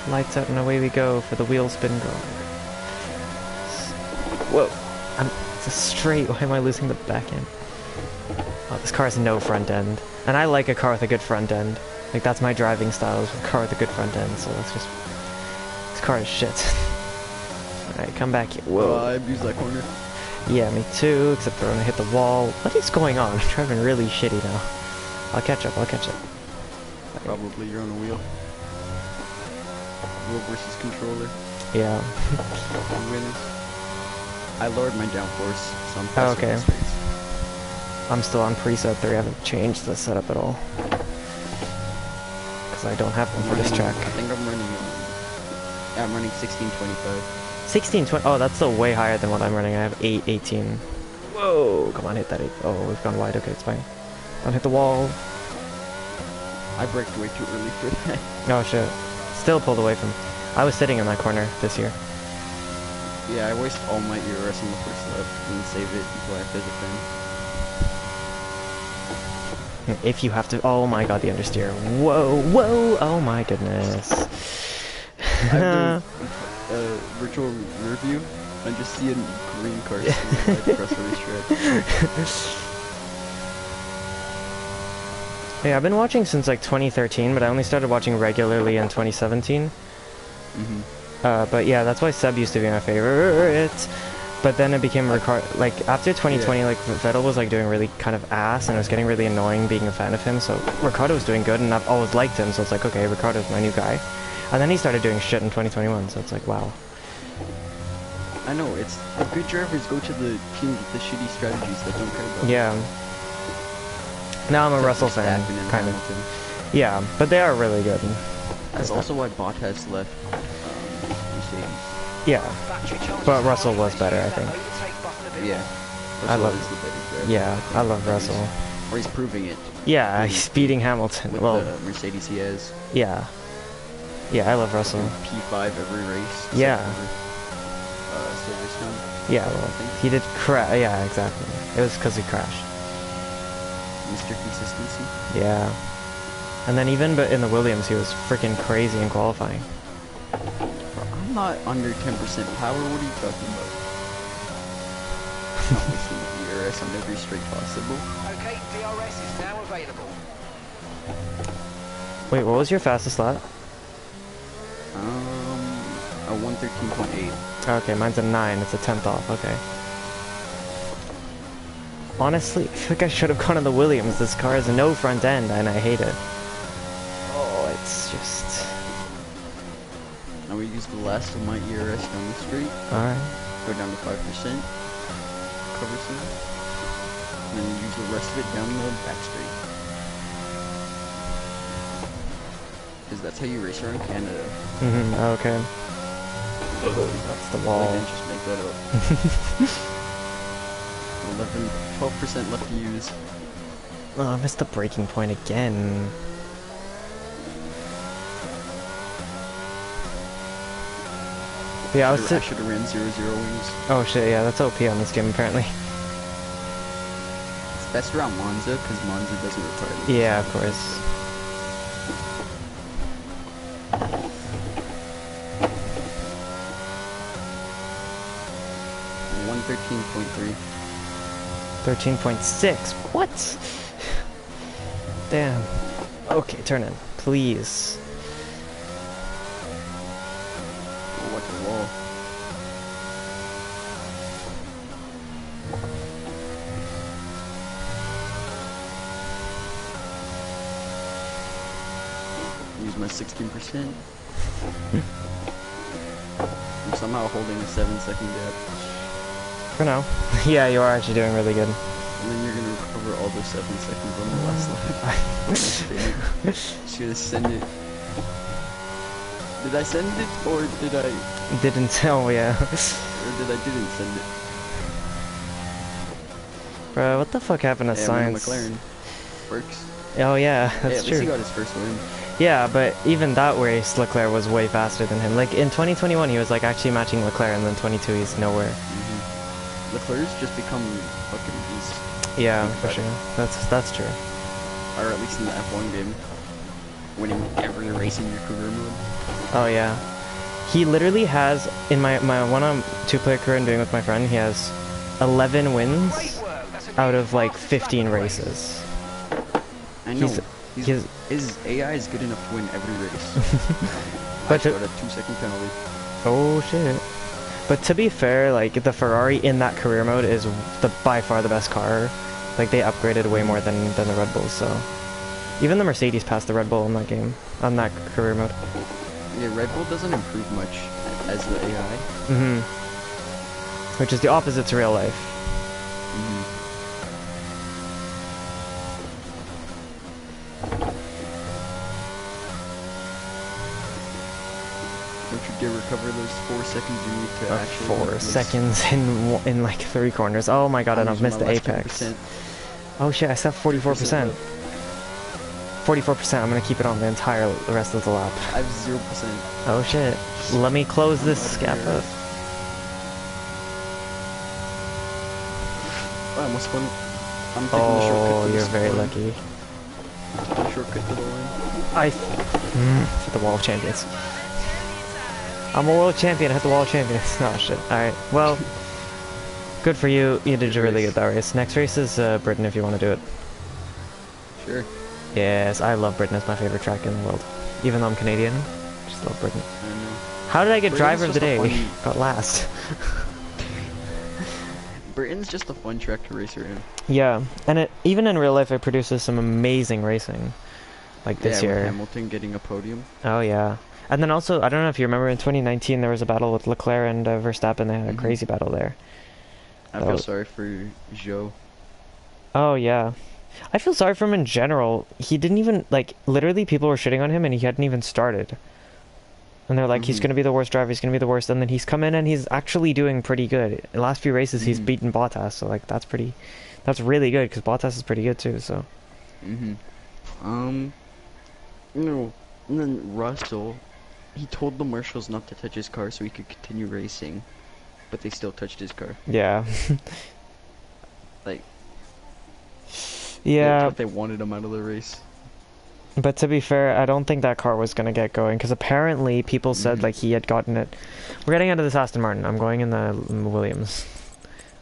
Lights out and away we go for the wheel spin guard. Whoa. It's a straight. Why am I losing the back end? Oh, this car has no front end. And I like a car with a good front end. Like, that's my driving style, is a car with a good front end, so let's just... This car is shit. Alright, come back here. Whoa. I abused that corner. Yeah, me too, except for when I hit the wall. What is going on? I'm driving really shitty now. I'll catch up, I'll catch up. Probably you're on a wheel. Wheel versus controller. Yeah. Who wins? I lowered my downforce, so I'm Oh, faster okay. in straights. I'm still on preset 3, I haven't changed the setup at all. Because I don't have them for this track. I think I'm running. Yeah, I'm running 1625. 1620, oh, that's still way higher than what I'm running. I have 818. Whoa, come on, hit that 8. Oh, we've gone wide, okay, it's fine. Don't hit the wall. I braked way too early for that. Oh shit. Still pulled away from... I was sitting in that corner this year. Yeah, I waste all my ERS on the first lap and then save it until I have to defend. If you have to... Oh my god, the understeer. Whoa, whoa, oh my goodness. I have the virtual rear view. I just see a green car right across the racetrack. Yeah, I've been watching since like 2013, but I only started watching regularly in 2017. But yeah, that's why Seb used to be my favorite. But then it became like after 2020, Yeah. like Vettel was like doing really kind of ass, and it was getting really annoying being a fan of him. So Ricciardo was doing good, and I've always liked him. So it's like, okay, Ricciardo's my new guy. And then he started doing shit in 2021. So it's like, wow. I know, it's the good drivers go to the teams with the shitty strategies that don't care about. Yeah. Now I'm a Except Russell for fan, Verstappen and kind of. Hamilton. Yeah, but they are really good. That's also why Bottas left Mercedes. Yeah, but Russell was better, I think. Yeah. I love- Russell is the better driver. Yeah, I love Russell. Or he's proving it Yeah, he's beating Hamilton. with Well, the Mercedes he has. yeah. Yeah, I love Russell. P5 every race. except Yeah. for, service done. Yeah, well, he did crash. Yeah, exactly. It was because he crashed. Mr. Consistency. Yeah. And then even but in the Williams, he was freaking crazy in qualifying. Bro, I'm not under 10% power. What are you talking about? I'm wasting DRS on every straight possible. Okay, DRS is now available. Wait, what was your fastest lap? A 113.8. Okay, mine's a 9. It's a 10th off. Okay. Honestly, I feel like I should have gone in the Williams. This car has no front end, and I hate it. Oh, it's just... Now we use the last of my ERS down the street. Alright. Go down to 5%. Cover some. And then use the rest of it down the back straight. Because that's how you race around Canada. Okay. That's the I wall. didn't just make that up. 12% left to use. Oh, I missed the braking point again. Yeah, I should have ran 0-0 wings. Oh shit, yeah, that's OP on this game apparently. It's best around Monza because Monza doesn't require it. Yeah, of course. .3. 13.6. What? Damn. Okay, turn in, please. Oh, what the wall? Use my 16%. I'm somehow holding a 7-second gap. For now. Yeah, you are actually doing really good. And then you're gonna recover all those 7 seconds on the last lap. Should have sent it. Did I send it or did I? Didn't tell, yeah. Or did I didn't send it? Bro, what the fuck happened to Yeah, science? McLaren works. Oh yeah, Yeah, that's at least true. he got his first win. Yeah, but even that race, Leclerc was way faster than him. Like in 2021, he was like actually matching Leclerc, and then 22, he's nowhere. Leclerc's just become fucking beast. Yeah, for sure. That's true. Or at least in the F1 game, winning every race in your career mode. Oh yeah, he literally has in my one on 2-player career I'm doing with my friend. He has 11 wins out of like 15 races. I know. He's his AI is good enough to win every race. But I got a 2-second penalty. Oh shit. But to be fair, like the Ferrari in that career mode is by far the best car. Like they upgraded way more than the Red Bulls, so even the Mercedes passed the Red Bull in that game, on that career mode. Yeah, Red Bull doesn't improve much as the AI. Which is the opposite to real life. Don't you dare recover those 4 seconds you need to actually 4 seconds in like 3 corners. Oh my god, and I've missed the apex. 10%. Oh shit, I still have 44%. 44%, I'm gonna keep it on the rest of the lap. I have 0%. Oh shit. Let me close this gap up. I almost won. I'm taking the shortcut to you're the very line. lucky. The shortcut to the line. To the Wall of Champions. I'm a world champion, I hit the Wall of Champions. Oh shit. Alright, well, good for you. You did really good that race. Next race is Britain if you want to do it. Sure. Yes, I love Britain. It's my favorite track in the world. Even though I'm Canadian, I just love Britain. I know. How did I get Britain's driver of the just a day? fun- Got last. Britain's just a fun track to race around. Yeah, and it even in real life it produces some amazing racing. Like this Yeah, with year. Hamilton getting a podium. Oh yeah. And then also, I don't know if you remember in 2019 there was a battle with Leclerc and Verstappen. They had a crazy battle there. I feel sorry for Joe. Oh yeah. I feel sorry for him in general. He didn't even, like, literally people were shitting on him and he hadn't even started. And they're like, he's going to be the worst driver, he's going to be the worst. And then he's come in and he's actually doing pretty good. In the last few races, he's beaten Bottas. So, like, that's really good because Bottas is pretty good too, so. No. And then Russell, he told the marshals not to touch his car so he could continue racing. but they still touched his car. Yeah. Like, Yeah. they wanted him out of the race. But to be fair, I don't think that car was gonna get going because apparently people said like he had gotten it. We're getting into this Aston Martin. I'm going in the Williams.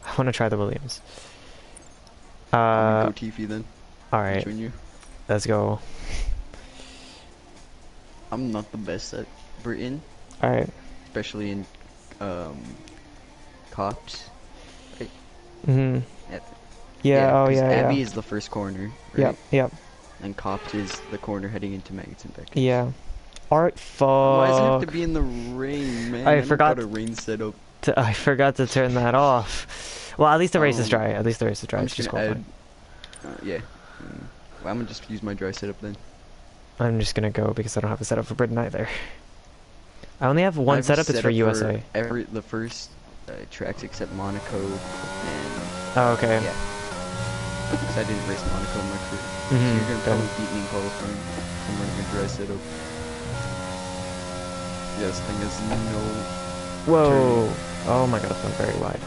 I want to try the Williams. I'm gonna go Tiffy then. All right. Junior. Let's go. I'm not the best at Britain, All right. especially in cops. Mhm. Yeah. Oh 'cause yeah. Abbey Yeah. is the first corner, right? Yep. Yep. And cops is the corner heading into Maggots and Beckett. Yeah. Art. Why does it have to Fuck. be in the rain, man? I forgot- got a rain setup. I forgot to turn that off. Well, at least the race is dry. At least the race is dry. I'm It's just just gonna qualifying. add. Yeah. Well, I'm gonna just use my dry setup then. I'm just gonna go because I don't have a setup for Britain either. I only have I one have a setup. It's for USA. the first tracks except Monaco and Oh, okay. yeah. Because I didn't race Monaco in my career. So Mhm, you're gonna good. probably beat me in qualifying. I'm running a dry setup. Yeah, this thing has no. Whoa! Oh my god, it went very wide.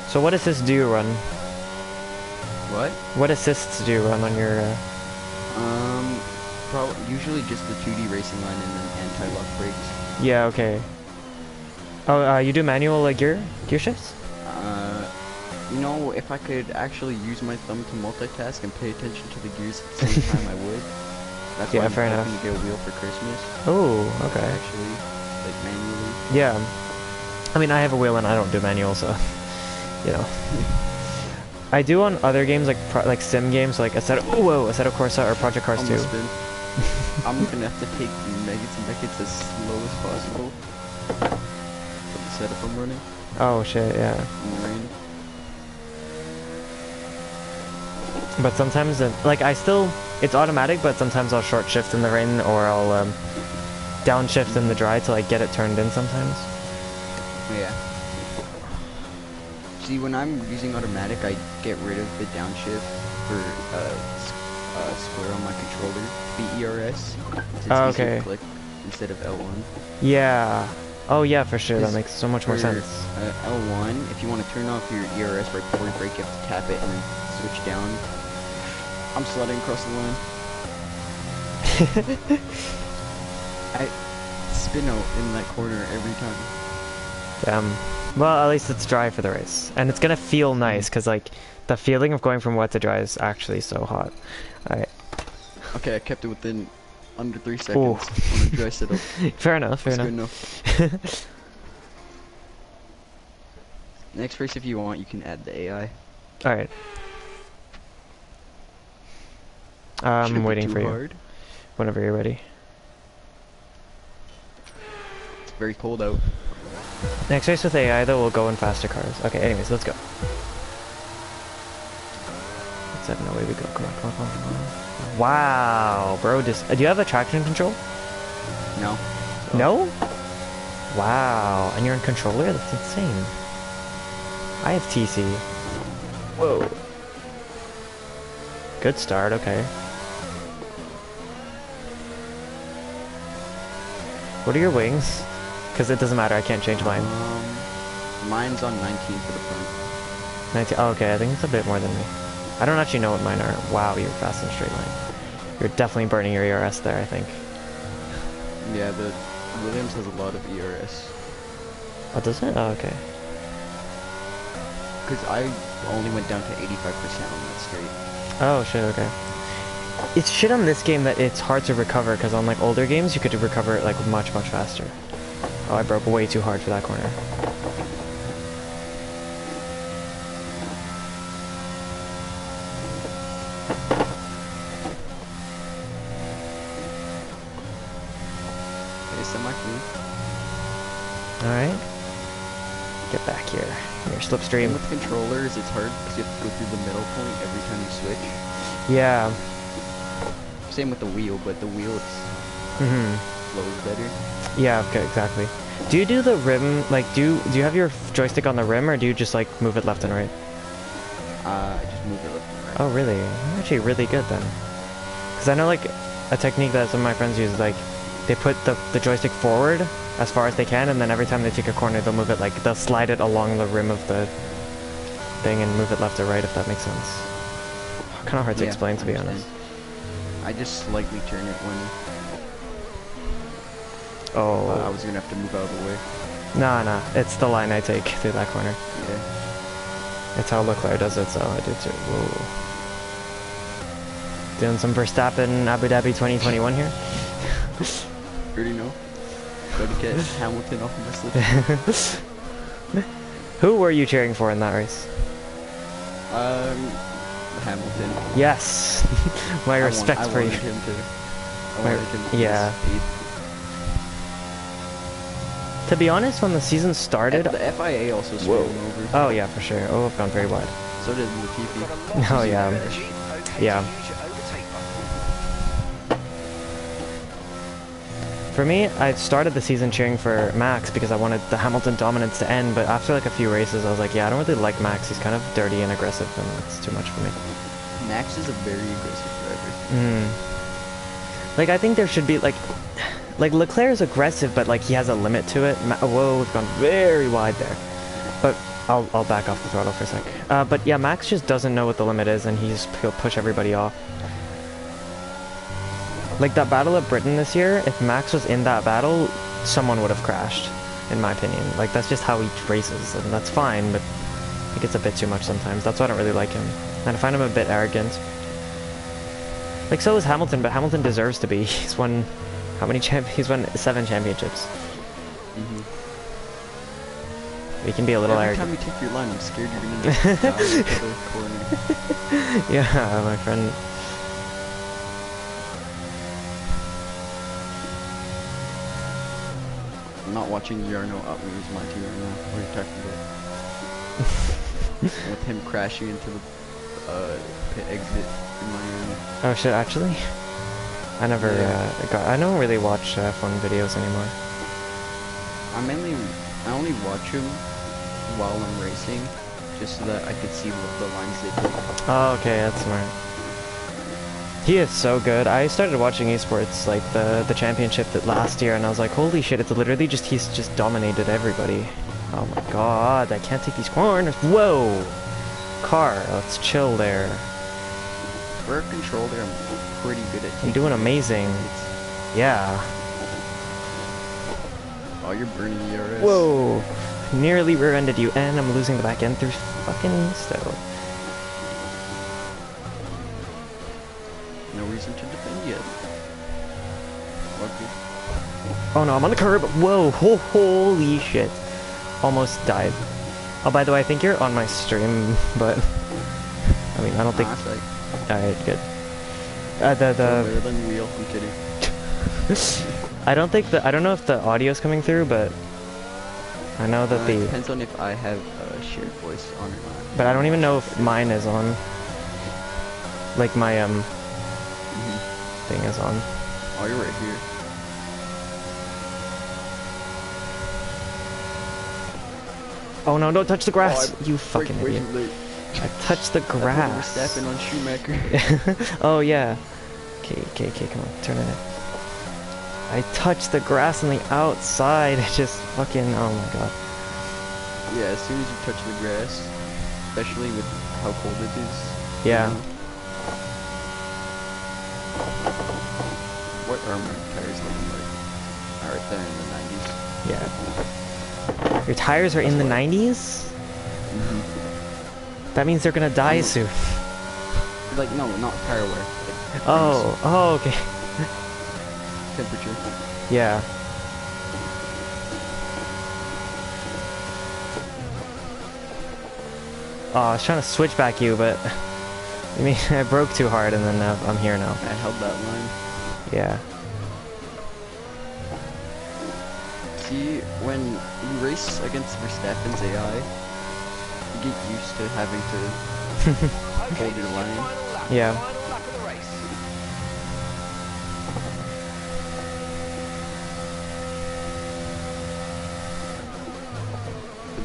So what assists do you run? What? What assists do you run on your? Usually just the 2D racing line and then anti-lock brakes. Yeah. Okay. Oh, you do manual gear shifts? You know, if I could actually use my thumb to multitask and pay attention to the gears at the same time, I would. That's Yeah, why I'm fair hoping enough. to get a wheel for Christmas. Oh, okay. Actually, like manually. Yeah. I mean, I have a wheel and I don't do manual, so you know. I do on other games like sim games like Assetto Corsa or Project Cars 2. Almost been. I'm gonna have to take Maggots and Beckets as slow as possible for the setup I'm running Oh shit, yeah. in the rain. But sometimes it's automatic, but sometimes I'll short shift in the rain or I'll downshift in the dry to like get it turned in sometimes. Yeah. See, when I'm using automatic, I get rid of the downshift for square on my controller, the ERS. Since it's Oh, easier to okay. click instead of L1. Yeah. Oh yeah, for sure. That Because makes so much more for, sense. L1, if you want to turn off your ERS right before you brake, you have to tap it and then switch down. I'm sliding across the line. I spin out in that corner every time. Well, at least it's dry for the race, and it's gonna feel nice because like the feeling of going from wet to dry is actually so hot. Alright. Okay, I kept it within under 3 seconds on a dry setup. Fair enough. Fair That's enough. good enough. Next race, if you want, you can add the AI. All right. Shouldn't I'm be waiting too for you. hard. Whenever you're ready. It's very cold out. Next race with AI though, we'll go in faster cars. Okay. Anyways, let's go. Let's head. No, way we go. Come on. Come on. Wow, bro. Do you have a traction control? No. No? Wow. And you're in controller? That's insane. I have TC. Whoa. Good start, okay. What are your wings? Because it doesn't matter, I can't change mine. Mine's on 19 for the front. 19. Oh, okay, I think it's a bit more than me. I don't actually know what mine are. Wow, you're fast in a straight line. You're definitely burning your ERS there, I think. Yeah, the Williams has a lot of ERS. Oh, does it? Oh, okay. Because I only went down to 85% on that straight. Oh, shit, okay. It's shit on this game that it's hard to recover, because on like older games, you could recover it like much, much faster. Oh, I broke way too hard for that corner. Okay, semi-clean. Alright. Get back here. Your slipstream. And with controllers, it's hard because you have to go through the middle point every time you switch. Yeah. Same with the wheel, but the wheel flows better. Yeah, okay, exactly. Do you do the rim, like, do you have your joystick on the rim, or do you just, like, move it left and right? I just move it left and right. Oh, really? You're actually really good then. Because I know, like, a technique that some of my friends use, like, they put the joystick forward as far as they can, and then every time they take a corner, they'll move it, like, they'll slide it along the rim of the thing and move it left or right, if that makes sense. Kind of hard to explain, to be honest. I just slightly turn it when Oh. I was gonna have to move out of the way. Nah, it's the line I take through that corner. Yeah. It's how Leclerc does it, so I do too. Whoa. Doing some Verstappen Abu Dhabi 2021 here. Already know. Gotta get Hamilton off my slip. Who were you cheering for in that race? Hamilton. Yes. My respect for you. I wanted him to yeah. To be honest, when the season started... The FIA also screwed him over. Oh, yeah, for sure. Oh, I've gone very wide. So did Latifi. Oh, yeah. Yeah. For me, I started the season cheering for Max because I wanted the Hamilton dominance to end, but after like a few races, I was like, yeah, I don't really like Max. He's kind of dirty and aggressive, and it's too much for me. Max is a very aggressive driver. Like, I think there should be, like Leclerc is aggressive, but, like, he has a limit to it. Whoa, we've gone very wide there. But I'll back off the throttle for a sec. But, yeah, Max just doesn't know what the limit is, and he'll push everybody off. Like, that battle of Britain this year, if Max was in that battle, someone would have crashed, in my opinion. Like, that's just how he races, and that's fine, but it gets a bit too much sometimes. That's why I don't really like him. And I find him a bit arrogant. Like, so is Hamilton, but Hamilton deserves to be. He's won... How many he's won 7 championships. He can be a little arrogant. Every time you take your line, I'm scared you're gonna get down into the corner. Yeah, my friend. I'm not watching Yarno outmoves my team right now. What are you talking about? With him crashing into the pit exit in Miami. Oh shit, actually? I never I don't really watch F1 videos anymore. I only watch him while I'm racing, just so that I could see what the lines they do. Oh, okay, that's smart. He is so good. I started watching esports like the championship that last year, and I was like, holy shit, it's literally just he's just dominated everybody. Oh my god, I can't take these corners. Whoa! Car, let's chill there. For a controller, I'm pretty good at taking I'm doing amazing. Yeah. Oh, you're burning ERS. Whoa! Nearly rear-ended you, and I'm losing the back end through fucking stow. No reason to defend yet. Okay. Oh no, I'm on the curb. Whoa! Holy shit! Almost died. Oh, by the way, I think you're on my stream, but I mean, I don't think. Alright, good. Better than wheel. I'm kidding. I don't know if the audio's coming through, but I know that it depends on if I have shared voice on or not. But I don't even know if mine is on. Like my thing is on. Oh, you're right here. Oh no! Don't touch the grass, you fucking idiot! I touched the grass. Stepping on Schumacher. Oh yeah. Okay, come on, turn it in. I touched the grass on the outside. It just fucking, oh my god. Yeah, as soon as you touch the grass, especially with how cold it is. Yeah. What are my tires looking like? Alright, they're in the 90s. Yeah. Your tires are in the 90s? That means they're gonna die soon. Like, no, not tire wear. Like, oh, okay. Temperature. Yeah. Oh, I was trying to switch back you, but I mean, I broke too hard, and then I'm here now. I held that line. Yeah. See, when you race against Verstappen's AI, you get used to having to hold your line. Yeah.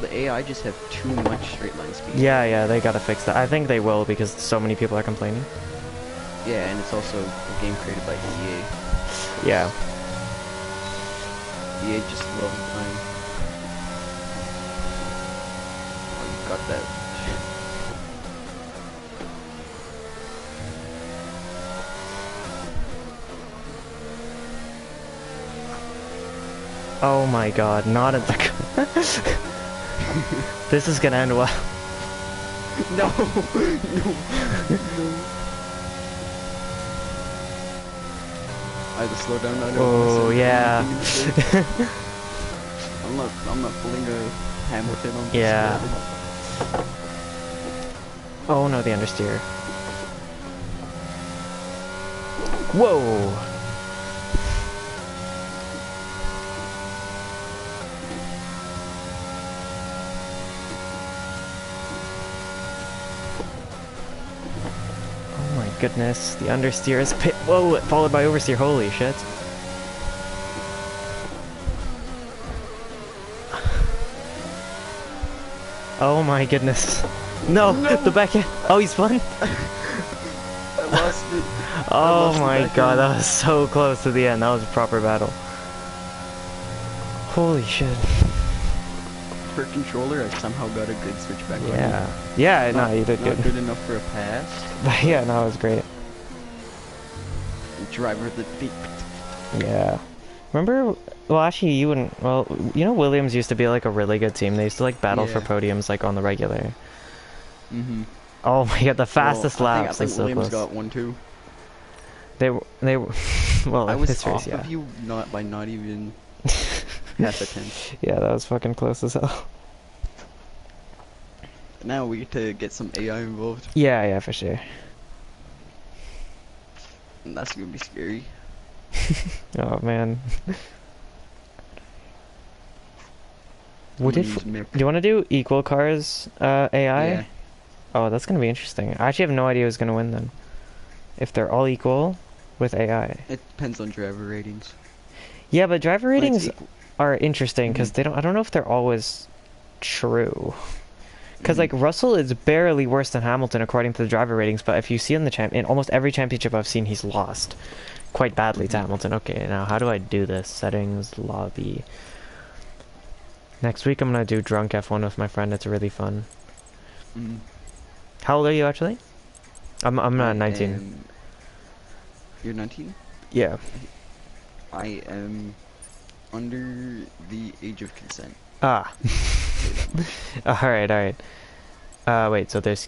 But the AI just have too much straight line speed. Yeah, they gotta fix that. I think they will because so many people are complaining. Yeah, and it's also a game created by EA. Yeah. EA just loves playing. Oh, you got that. Oh my god, not at the... This is gonna end well. No! No! I had to slow down. I don't Oh, yeah. I'm not pulling a Hamilton on this. Yeah. Oh no, the understeer. Whoa! Oh my goodness, the understeer is pit. Whoa, followed by oversteer. Holy shit. Oh my goodness. No, the backhand. Oh, he's fun. I lost it. Oh my god, that was so close to the end. That was a proper battle. Holy shit. Per controller, I somehow got a good switchback. Yeah. Yeah, no, you did Not good. good enough for a pass. But yeah, no, it was great. Driver of the feet. Yeah. Remember, well actually you wouldn't, well, you know Williams used to be like a really good team. They used to like battle for Yeah. podiums like on the regular. Mm-hmm. Oh my god, the fastest laps. I think That's so Williams close. got one too. They were, well, I was this race, off yeah. of you by not even half a tenth. Yeah, that was fucking close as hell. Now we get to get some AI involved. Yeah, for sure. And that's gonna be scary. Oh man. What I'm if, gonna use do you want to do equal cars AI? Yeah. Oh, that's gonna be interesting. I actually have no idea who's gonna win then. If they're all equal with AI. It depends on driver ratings. Yeah, but driver When it's ratings equal- are interesting because Mhm. they don't. I don't know if they're always true. Because Mhm. like Russell is barely worse than Hamilton according to the driver ratings, but if you see in in almost every championship I've seen, he's lost quite badly to Mhm. Hamilton. Okay, now how do I do this? Settings, lobby. Next week I'm gonna do drunk F1 with my friend. It's really fun. Mhm. How old are you actually? I'm I 19. am- You're 19? Yeah. I am under the age of consent. Ah. Say that much. Alright. Wait, so there's...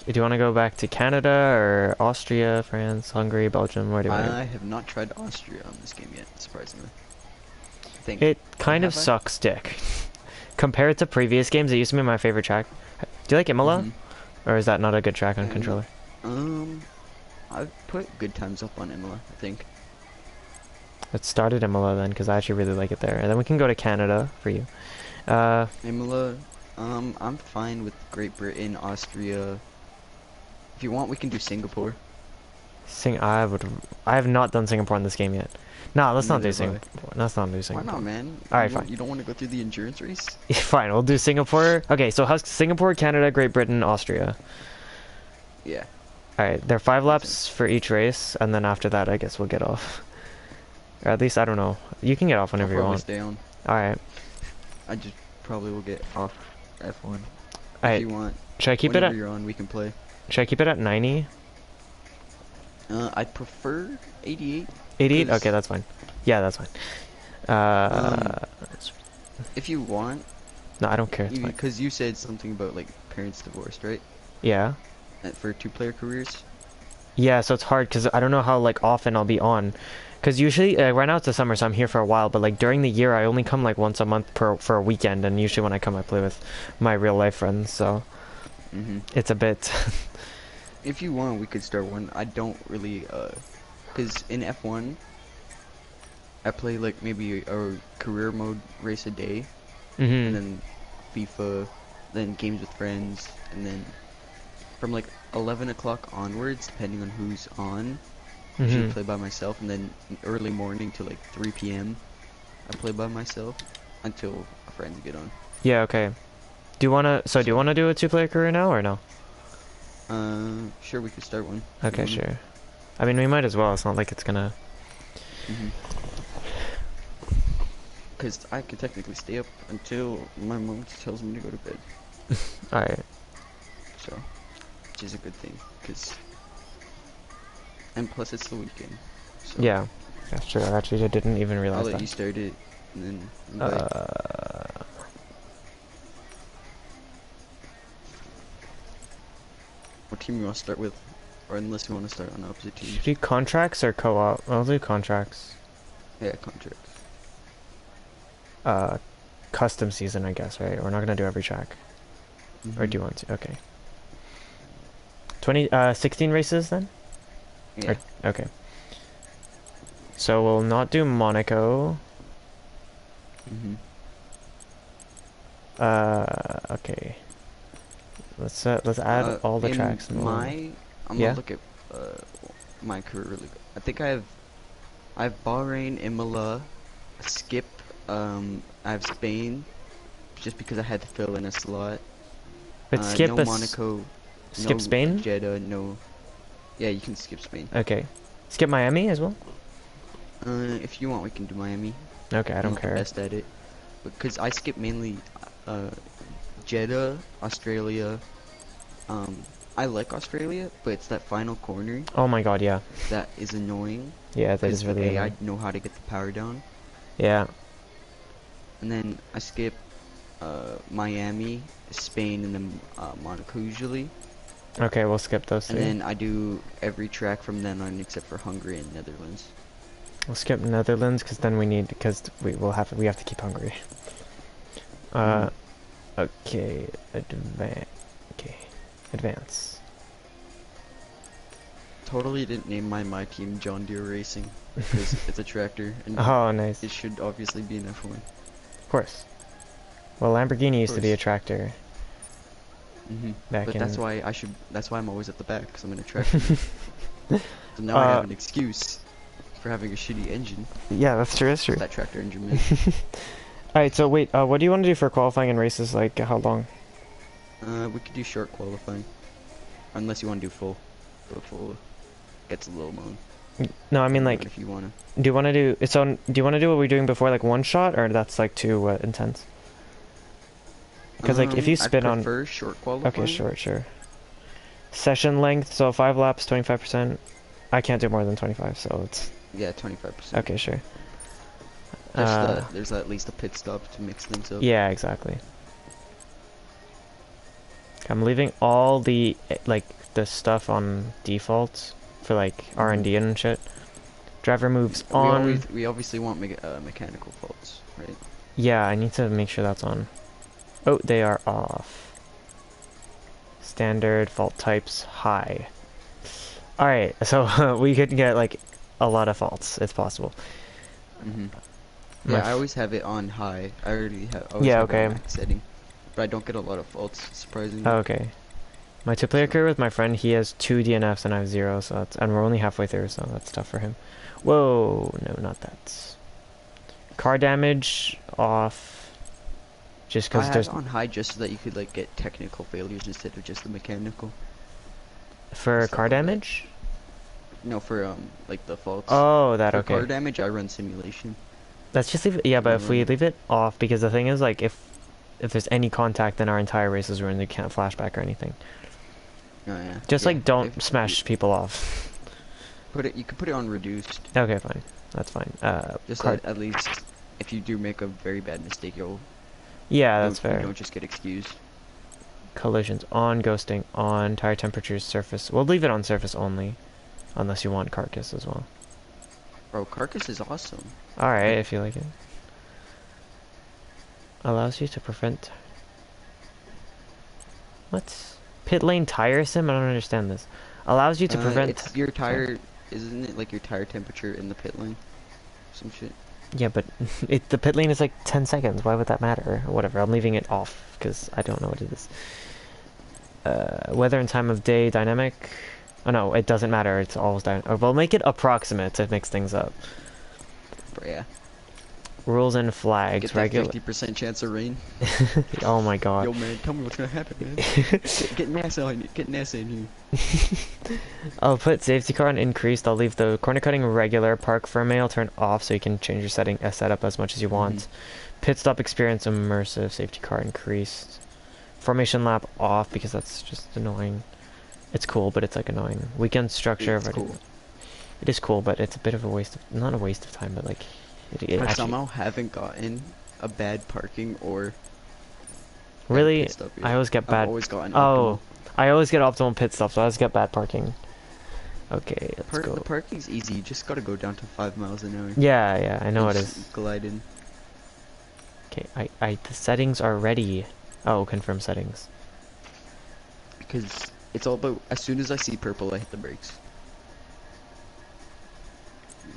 Do you want to go back to Canada or Austria, France, Hungary, Belgium? Where do you want to I have not tried Austria on this game yet, surprisingly. I think. It kind of Have I? sucks dick. Compared to previous games, it used to be my favorite track. Do you like Imola? Mhm. Or is that not a good track on Um, controller? I've put good times up on Imola, I think. Let's start at Imola then, because I actually really like it there. And then we can go to Canada for you. Imola, I'm fine with Great Britain, Austria. If you want, we can do Singapore. I have not done Singapore in this game yet. No, let's not do Neither have I. Singapore. Let's not do Why Singapore. not, man? Alright, You don't- fine. You don't want to go through the endurance race? Fine, we'll do Singapore. Okay, so how's Singapore, Canada, Great Britain, Austria? Yeah. Alright, there are 5 laps for each race, and then after that, I guess we'll get off. Or at least, I don't know. You can get off whenever I'll you probably want. stay on. Alright. I just probably will get off F1. If Alright, you want, should I keep it whenever at... you're on, we can play. Should I keep it at 90? I prefer 88. 88? 'Cause- Okay, that's fine. Yeah, that's fine. If you want, No, I don't care. It's fine. because you said something about like parents divorced, right? Yeah. For two-player careers. Yeah, so it's hard because I don't know how like often I'll be on. Because usually, right now it's the summer, so I'm here for a while. But like during the year, I only come like once a month for a weekend, and usually when I come, I play with my real life friends. So it's a bit. If you want, we could start one. I don't really, because in F1, I play like maybe a career mode race a day, and Mm-hmm. then FIFA, then games with friends, and then from like 11 o'clock onwards, depending on who's on, I usually play by myself, and then early morning to like 3 p.m. I play by myself until friends get on. Yeah, okay. Do you wanna do a two-player career now or no? Sure, we could start one. Okay, sure. I mean, we might as well. It's not like it's gonna. Because I could technically stay up until my mom tells me to go to bed. All right. So, which is a good thing. And plus, it's the weekend. So Yeah, that's true. I actually didn't even realize I'll let that. you start it, and then invite. What team you want to start with? Or unless you want to start on opposite teams. Should we do contracts or co-op? I'll do contracts. Yeah, contracts. Custom season, I guess, right? We're not gonna do every track. Or do you want to? Okay. 16 races then? Yeah. Okay. So we'll not do Monaco. Okay. Let's add all the tracks. I'm gonna look at my career really good. I think I have Bahrain, Imola, Skip. I have Spain, just because I had to fill in a slot. But skip no Monaco. Skip no Spain? Jeddah. No. Yeah, you can skip Spain. Okay. Skip Miami as well? If you want, we can do Miami. Okay, I don't I'm care. the best at it, because I skip mainly Jeddah, Australia. I like Australia, but it's that final corner Oh my god, yeah. that is annoying. Yeah, that is really I annoying. know how to get the power down. Yeah. And then I skip Miami, Spain, and then Monaco usually. Okay, we'll skip those And three. then I do every track from then on except for Hungary and Netherlands. We'll skip Netherlands because then we have to keep Hungary. Okay, advance. Totally didn't name my team John Deere Racing because it's a tractor and Oh, nice. it should obviously be an F1. Of course. Well, Lamborghini used to be a tractor. Back But in... that's why I'm always at the back, because I'm in a tractor. So now I have an excuse for having a shitty engine. Yeah, that's true. That's true. That tractor engine, man. Alright, so wait, what do you want to do for qualifying and races? Like, how long? We could do short qualifying, unless you want to do full. But full gets a little long. No, I mean like, if you wanna. do you want to do do you want to do what we're doing before, like one shot, or that's like too intense? Because like if you spin I'd prefer short qualifying. Okay, sure. Session length, so 5 laps, 25%. I can't do more than 25, so it's... Yeah, 25%. Okay, sure. There's at least a pit stop to mix things up. Yeah, exactly. I'm leaving all the the stuff on default for like R&D and shit. Driver moves on. We obviously want mechanical faults, right? Yeah, I need to make sure that's on. Oh, they are off. Standard fault types high. Alright, so we could get like a lot of faults. It's possible. Yeah, I always have it on high. I already have. Okay. Max setting, but I don't get a lot of faults, surprisingly. Oh, okay. My two-player career with my friend, he has 2 DNFs and I have 0, so that's, and we're only halfway through, so that's tough for him. Whoa, no, not that. Car damage off. Just because there's on high just so that you could like get technical failures instead of just the mechanical. for car damage. No, for like the faults. Oh, that for okay. car damage, I run simulation. Let's just leave it. Yeah, but if we leave it off, because the thing is, like, if there's any contact, then our entire race is ruined. You can't flashback or anything. Oh yeah. Just like don't smash people off. You can put it on reduced. Okay, fine. That's fine. Just at least if you do make a very bad mistake, yeah, that's fair. You don't just get excused. Collisions on, ghosting on, tire temperatures, surface. We'll leave it on surface only, unless you want carcass as well. Bro, carcass is awesome. Alright, if you like it. Allows you to prevent... What? Pit lane tire sim? I don't understand this. Allows you to prevent... It's your tire... Isn't it like your tire temperature in the pit lane? Some shit. Yeah, but the pit lane is like 10 seconds. Why would that matter? Or whatever, I'm leaving it off, because I don't know what it is. Weather and time of day, dynamic... Oh no, it doesn't matter, it's always dynamic. We'll make it approximate to mix things up. But yeah. rules and flags. Get that Regular. 50% chance of rain. Oh my god. Yo, man, tell me what's gonna happen, man. Get NASA in, get NASA in here. I'll put safety car on increased. I'll leave the corner cutting regular. Park for mail turn off so you can change your setup as much as you want. Pit stop experience immersive. Safety car increased. Formation lap off because that's just annoying. It's cool, but it's like annoying. Weekend structure. It's cool. It is cool, but it's a bit of a waste of, not a waste of time, but like it I actually, somehow haven't gotten a bad parking or really. pit stop yet. I always get bad. I've always gotten Oh, optimal. I always get optimal pit stop, so I always get bad parking. Okay, let's go. The parking's easy. You just gotta go down to 5 miles an hour. Yeah, I know it Just is. glide in. Okay, the settings are ready. Oh, confirm settings. Because it's all about, as soon as I see purple, I hit the brakes.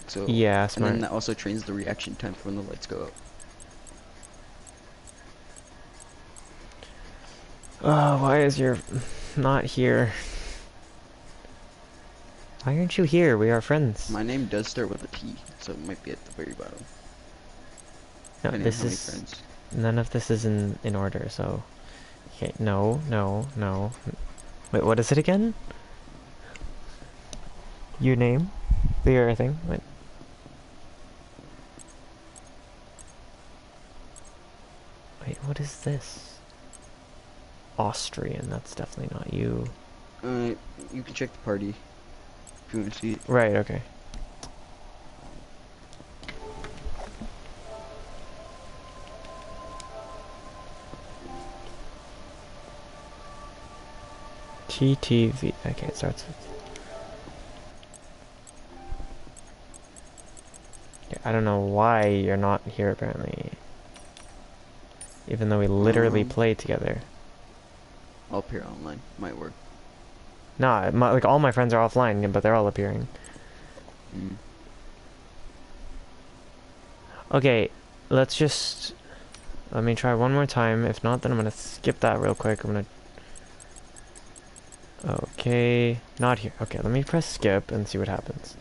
So, Yeah, and smart. then that also trains the reaction time for when the lights go up. Oh, why is your not here? Why aren't you here? We are friends. My name does start with a P, so it might be at the very bottom. No, Depending on this how many is friends. none of this is in order. So, okay, no. Wait, what is it again? Your name? Your thing? Wait. Wait, what is this? Austrian, that's definitely not you. You can check the party if you want to see it. Right, okay. TTV, okay, it starts with... Yeah, I don't know why you're not here apparently. Even though we literally played together. I'll appear online. Might work. Nah, like all my friends are offline, but they're all appearing. Okay, let me try one more time. If not, then I'm gonna skip that real quick. Okay, not here. Okay, let me press skip and see what happens.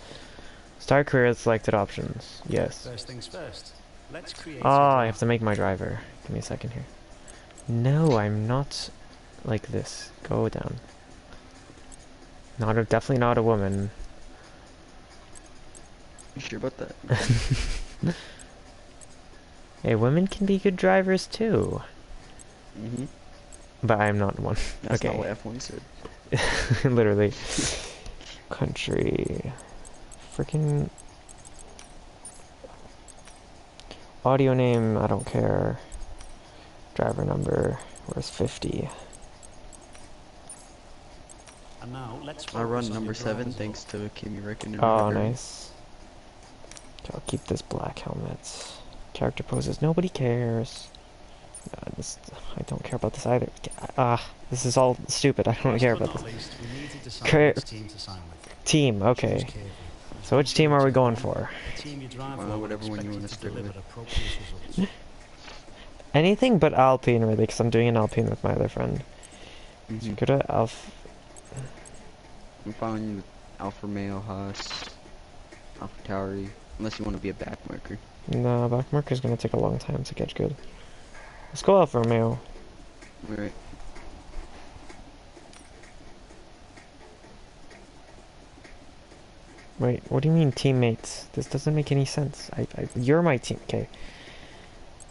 Start career selected options. Yes. First things first. Let's create I have to make my driver. Give me a second here. No, I'm not like this. Go down. Definitely not a woman. You sure about that? Hey, women can be good drivers too. Mm-hmm. But I'm not one. That's okay. not what F1 said. Literally. Country. Freaking. Audio name, I don't care. Driver number, where's 50? And now let's I run focus on number your 7 driver's thanks to Kimi Räikkönen. Oh, nice. Okay, I'll keep this black helmet. Character poses, nobody cares. I don't care about this either. This is all stupid. I don't care about this. Team, okay. So which team are we going for? Whatever one you want to start with. Anything but Alpine, really, because I'm doing an Alpine with my other friend. So go to Alpha. I'm following with Alfa Romeo, Haas, Alpha Tauri, unless you want to be a backmarker. No, backmarker's gonna take a long time to get good. Let's go Alfa Romeo. Alright. Wait, what do you mean teammates? This doesn't make any sense. You're my team. Okay.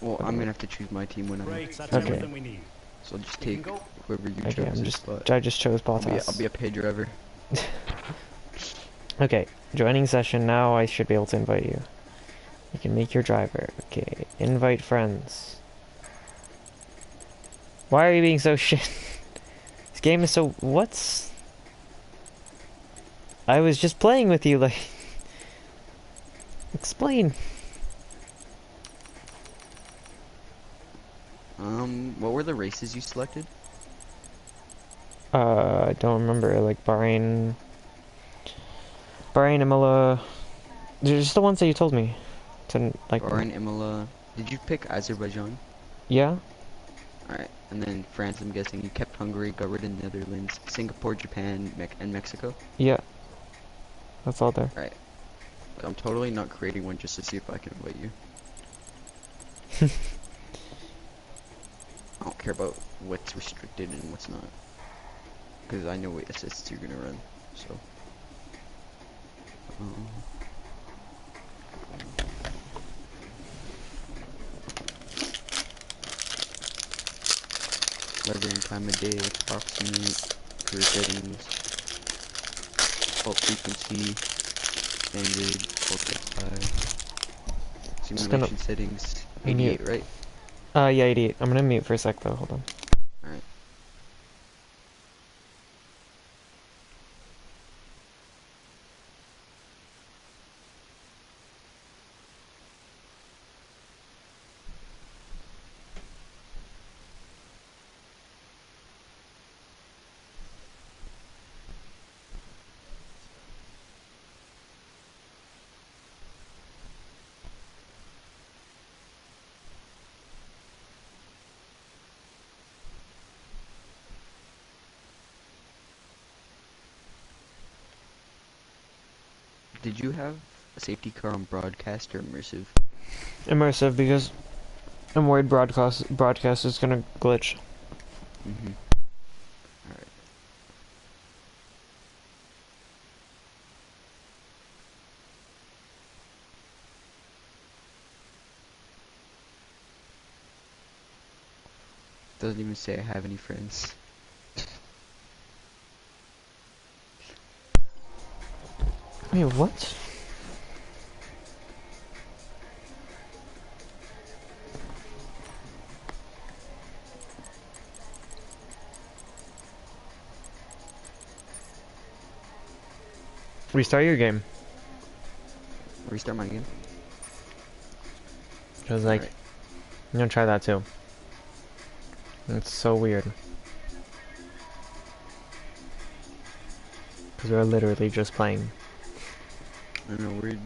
Well, I'm gonna have to choose my team when I'm. Great, that's Okay. everything we need. So I'll just take whoever you Okay, chose. I just chose Bottas. I'll be a paid driver. Okay, joining session now. I should be able to invite you. You can make your driver. Okay, invite friends. Why are you being so shit? This game is so... What's... I was just playing with you, like... Explain. What were the races you selected? I don't remember, like Bahrain, Imola. They're just the ones that you told me. To like. Bahrain, Imola. Did you pick Azerbaijan? Yeah. Alright, and then France, I'm guessing you kept Hungary, got rid of Netherlands, Singapore, Japan, and Mexico? Yeah. That's all there. Right. I'm totally not creating one just to see if I can invite you. I don't care about what's restricted and what's not. Because I know what assists you're gonna run, so. Level and time of day, approximate, career settings, fault frequency, standard, fault Just gonna simulation settings, mute. 88, right? Yeah, 88. I'm gonna mute for a sec though, hold on. Alright. Did you have a safety car on broadcast or immersive? Immersive, because I'm worried broadcast is gonna glitch. Mm-hmm. Alright. Doesn't even say I have any friends. Wait, what? Restart your game. Restart my game. Cause like, Alright. I'm gonna try that too. It's so weird. Cause we're literally just playing. I don't know, weird.